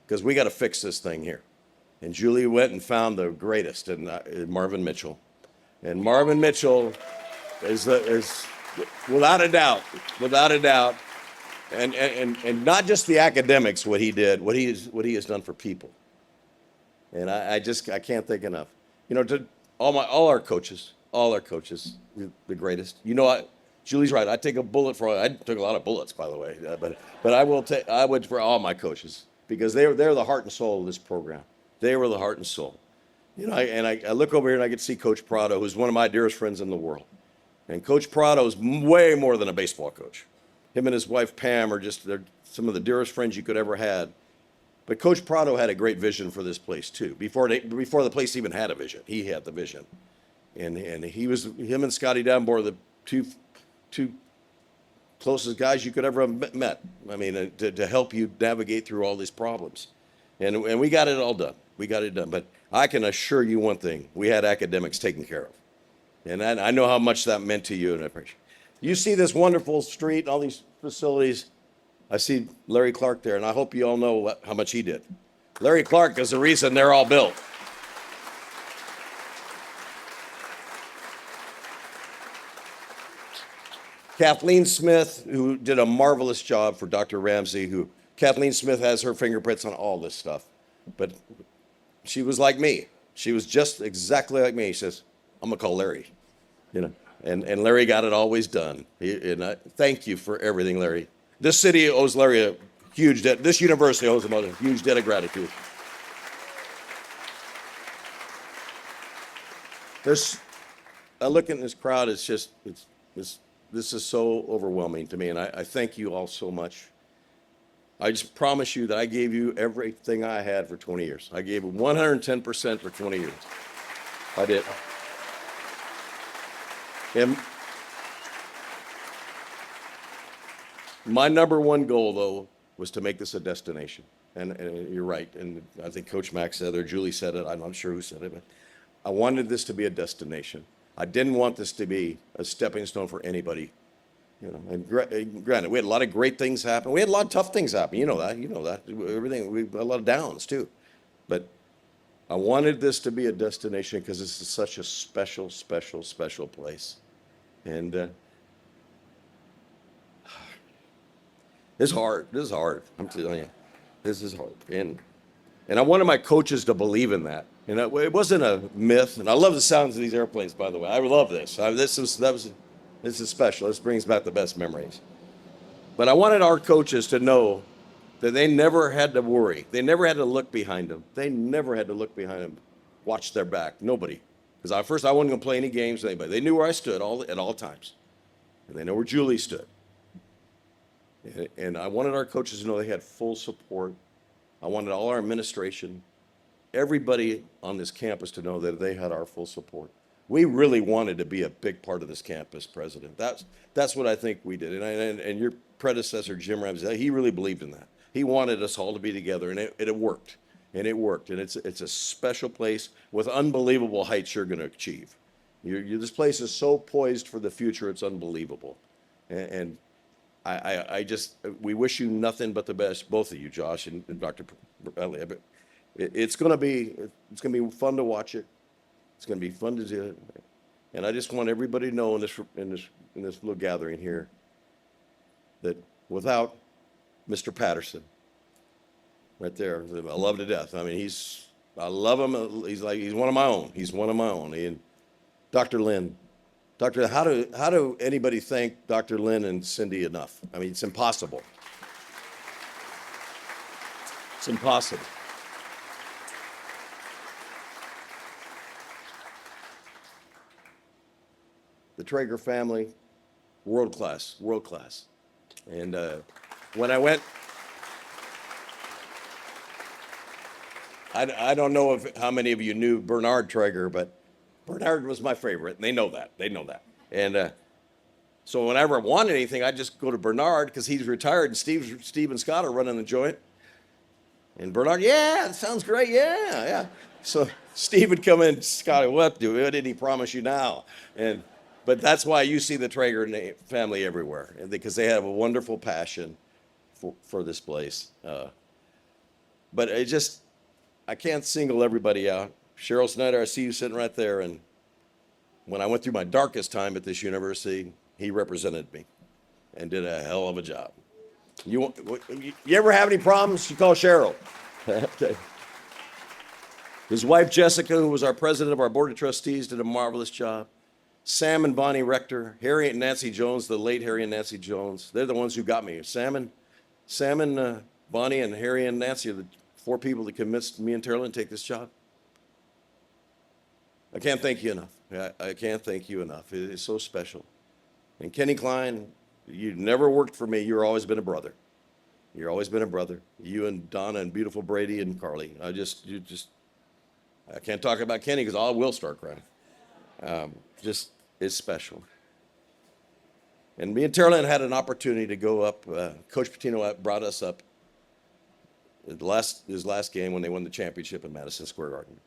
because we got to fix this thing here. And Julie went and found the greatest, and Marvin Mitchell. And Marvin Mitchell is without a doubt, and not just the academics, what he did, what he has done for people. And I can't think enough. You know, to all our coaches, the greatest. You know, Julie's right. I take a bullet for. I took a lot of bullets, by the way, but I would for all my coaches, because they're the heart and soul of this program. They were the heart and soul. You know, I look over here and I get to see Coach Prado, who's one of my dearest friends in the world. And Coach Prado is way more than a baseball coach. Him and his wife Pam they're some of the dearest friends you could ever had. But Coach Prado had a great vision for this place too. Before the place even had a vision, he had the vision, and him and Scotty Downbore were the two closest guys you could ever have met. I mean, to help you navigate through all these problems, and we got it all done. We got it done. But I can assure you one thing: we had academics taken care of, and I know how much that meant to you, and I appreciate. You see this wonderful street and all these facilities. I see Larry Clark there, and I hope you all know how much he did. Larry Clark is the reason they're all built. Kathleen Smith, who did a marvelous job for Dr. Ramsey, Kathleen Smith has her fingerprints on all this stuff. But she was like me. She was just exactly like me. She says, I'm going to call Larry. You know, and Larry got it always done. Thank you for everything, Larry. This city owes Larry a huge debt. This university owes him a huge debt of gratitude. I look in this crowd, this is so overwhelming to me, and I thank you all so much. I just promise you that I gave you everything I had for 20 years. I gave 110% for 20 years. I did. And my number one goal, though, was to make this a destination. And you're right. And I think Coach Mack said it, or Julie said it. I'm not sure who said it, but I wanted this to be a destination. I didn't want this to be a stepping stone for anybody. You know, and granted, we had a lot of great things happen. We had a lot of tough things happen. You know that. Everything. We had a lot of downs too. But I wanted this to be a destination because this is such a special, special, special place. And it's hard. This is hard. I'm telling you, this is hard. And I wanted my coaches to believe in that. And it wasn't a myth. And I love the sounds of these airplanes, by the way. I love this. This is special. This brings back the best memories. But I wanted our coaches to know that they never had to worry. They never had to look behind them. They never had to look behind them, watch their back. Nobody. Because at first I wasn't going to play any games with anybody. They knew where I stood at all times. And they know where Julie stood. And I wanted our coaches to know they had full support. I wanted all our administration, everybody on this campus to know that they had our full support. We really wanted to be a big part of this campus, President. That's what I think we did. And your predecessor, Jim Ramsey, he really believed in that. He wanted us all to be together, and it worked. And it worked. And it's a special place with unbelievable heights you're going to achieve. This place is so poised for the future, it's unbelievable. And we wish you nothing but the best, both of you, Josh and Dr. Elliott. But it's going to be fun to watch it. It's going to be fun to do it. And I just want everybody to know in this little gathering here that without Mr. Patterson, right there, I love to death. I mean, I love him. He's one of my own. He's one of my own. And Dr. Lynn, how do anybody thank Dr. Lynn and Cindy enough? I mean, it's impossible. It's impossible. The Traeger family, world class, world class. And when I went, I don't know how many of you knew Bernard Traeger, but Bernard was my favorite, and they know that. They know that. And so whenever I wanted anything, I'd just go to Bernard because he's retired, and Steve and Scott are running the joint. And Bernard, yeah, that sounds great, yeah. So Steve would come in, Scott, what did he promise you now? But that's why you see the Traeger family everywhere, because they have a wonderful passion for this place. But I can't single everybody out. Cheryl Snyder, I see you sitting right there. And when I went through my darkest time at this university, he represented me and did a hell of a job. You ever have any problems? You call Cheryl. His wife, Jessica, who was our president of our board of trustees, did a marvelous job. Sam and Bonnie Rector, Harry and Nancy Jones, the late Harry and Nancy Jones, they're the ones who got me. Sam and Bonnie and Harry and Nancy are the 4 people that convinced me and Terrell to take this job. I can't thank you enough. I can't thank you enough. It is so special. And Kenny Klein, you never worked for me. You've always been a brother. You've always been a brother. You and Donna and beautiful Brady and Carly. I can't talk about Kenny because I will start crying. It's special. And me and Terrell had an opportunity to go up. Coach Pitino brought us up his last game when they won the championship in Madison Square Garden.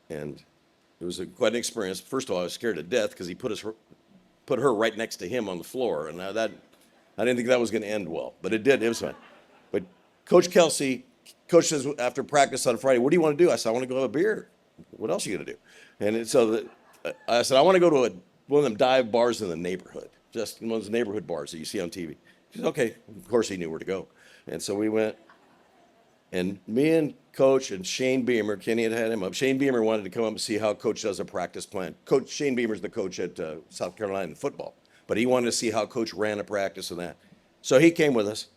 And it was quite an experience. First of all, I was scared to death because he put her right next to him on the floor. And I didn't think that was going to end well, but it did. It was fine. But Coach says after practice on Friday, what do you want to do? I said, I want to go have a beer. What else are you going to do? And I said, I want to go to one of them dive bars in the neighborhood, just one of those neighborhood bars that you see on TV. He said, okay. Of course, he knew where to go. And so we went. And me and Coach and Shane Beamer, Kenny had him up. Shane Beamer wanted to come up and see how Coach does a practice plan. Shane Beamer's the coach at South Carolina in football. But he wanted to see how Coach ran a practice and that. So he came with us.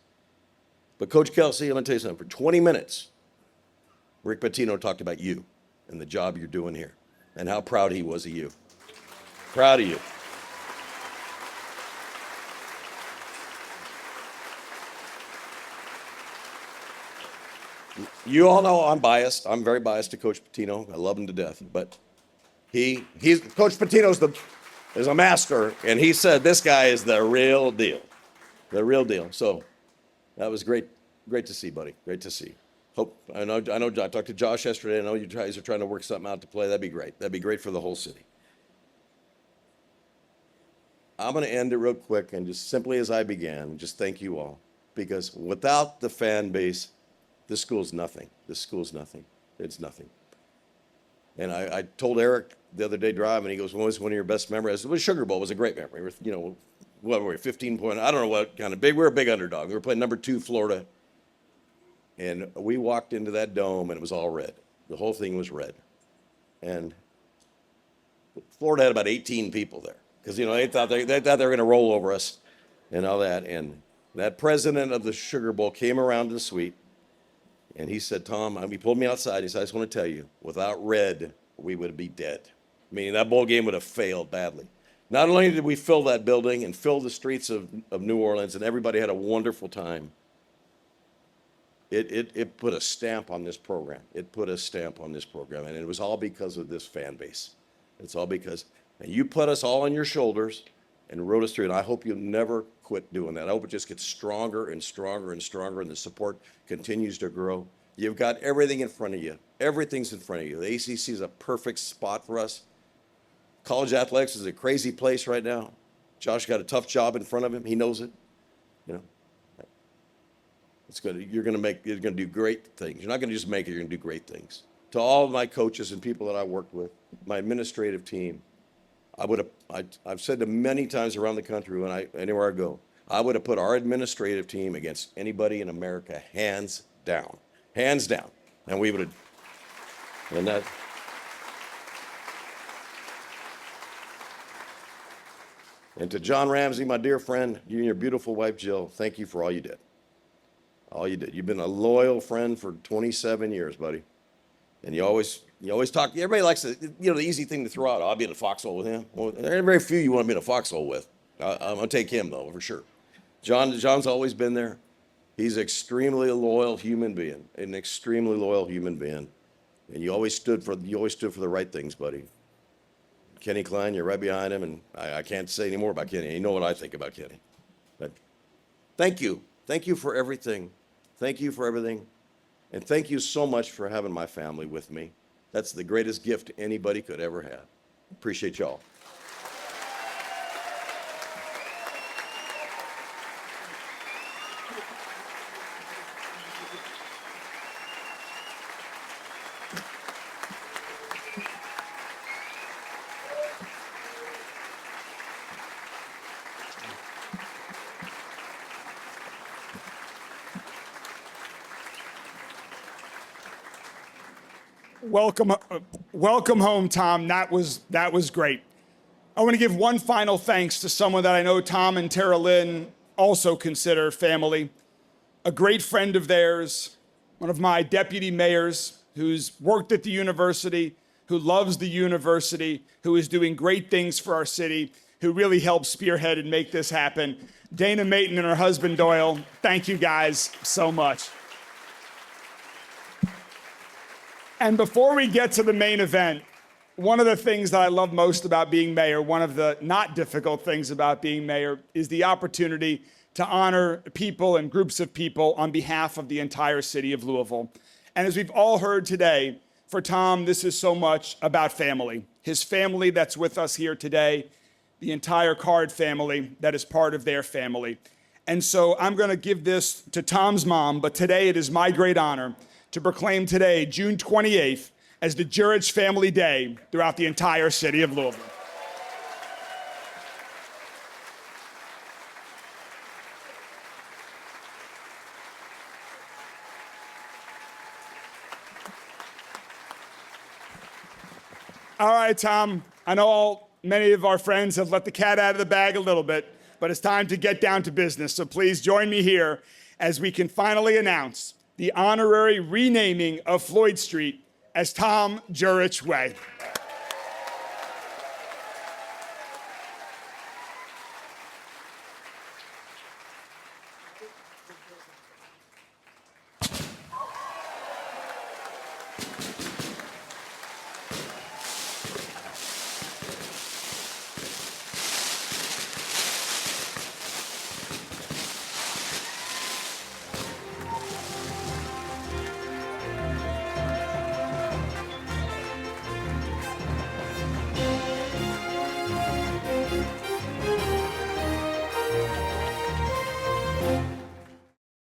But Coach Kelsey, I'm going to tell you something. For 20 minutes, Rick Pitino talked about you and the job you're doing here and how proud he was of you. Proud of you. You all know I'm biased. I'm very biased to Coach Pitino. I love him to death. But Coach Pitino's is a master, and he said this guy is the real deal. The real deal. So that was great to see, buddy. Great to see. I know. I talked to Josh yesterday. I know you guys are trying to work something out to play. That'd be great. That'd be great for the whole city. I'm going to end it real quick and just simply as I began, just thank you all. Because without the fan base, this school's nothing. This school's nothing. It's nothing. And I told Eric the other day driving, he goes, what was one of your best memories? I said, well, Sugar Bowl was a great memory. What were we, 15 point? I don't know what kind of big. We were a big underdog. We were playing number 2 Florida. And we walked into that dome and it was all red. The whole thing was red. And Florida had about 18 people there. Because, they thought they were going to roll over us and all that. And that president of the Sugar Bowl came around to the suite. And he said, Tom, he pulled me outside. He said, I just want to tell you, without red, we would be dead. Meaning that bowl game would have failed badly. Not only did we fill that building and fill the streets of New Orleans, and everybody had a wonderful time, it put a stamp on this program. It put a stamp on this program. And it was all because of this fan base. It's all because, and you put us all on your shoulders and rode us through. And I hope you'll never quit doing that. I hope it just gets stronger and stronger and stronger, and the support continues to grow. You've got everything in front of you. Everything's in front of you. The ACC is a perfect spot for us. College athletics is a crazy place right now. Josh got a tough job in front of him. He knows it. It's good. You're going to do great things. You're not going to just make it. You're going to do great things. To all of my coaches and people that I worked with, my administrative team, I've said to many times around the country anywhere I go, I would have put our administrative team against anybody in America, hands down. Hands down. And we would have, and that. And to John Ramsey, my dear friend, you and your beautiful wife, Jill, thank you for all you did. All you did. You've been a loyal friend for 27 years, buddy. And you always talk, everybody likes to, the easy thing to throw out, I'll be in a foxhole with him. Well, there are very few you want to be in a foxhole with. I'm going to take him, though, for sure. John's always been there. He's extremely loyal human being, an extremely loyal human being. And you always stood for the right things, buddy. Kenny Klein, you're right behind him, and I can't say any more about Kenny. You know what I think about Kenny. But thank you. Thank you for everything. Thank you for everything. And thank you so much for having my family with me. That's the greatest gift anybody could ever have. Appreciate y'all.
Welcome home, Tom. That was great. I want to give one final thanks to someone that I know Tom and Tara Lynn also consider family. A great friend of theirs, one of my deputy mayors who's worked at the university, who loves the university, who is doing great things for our city, who really helped spearhead and make this happen. Dana Mayton and her husband Doyle, thank you guys so much. And before we get to the main event, one of the things that I love most about being mayor, one of the not difficult things about being mayor, is the opportunity to honor people and groups of people on behalf of the entire city of Louisville. And as we've all heard today, for Tom, this is so much about family. His family that's with us here today, the entire Card family that is part of their family. And so I'm going to give this to Tom's mom, but today it is my great honor to proclaim today, June 28th, as the Jurich Family Day throughout the entire city of Louisville. All right, Tom, I know many of our friends have let the cat out of the bag a little bit, but it's time to get down to business. So please join me here as we can finally announce the honorary renaming of Floyd Street as Tom Jurich Way.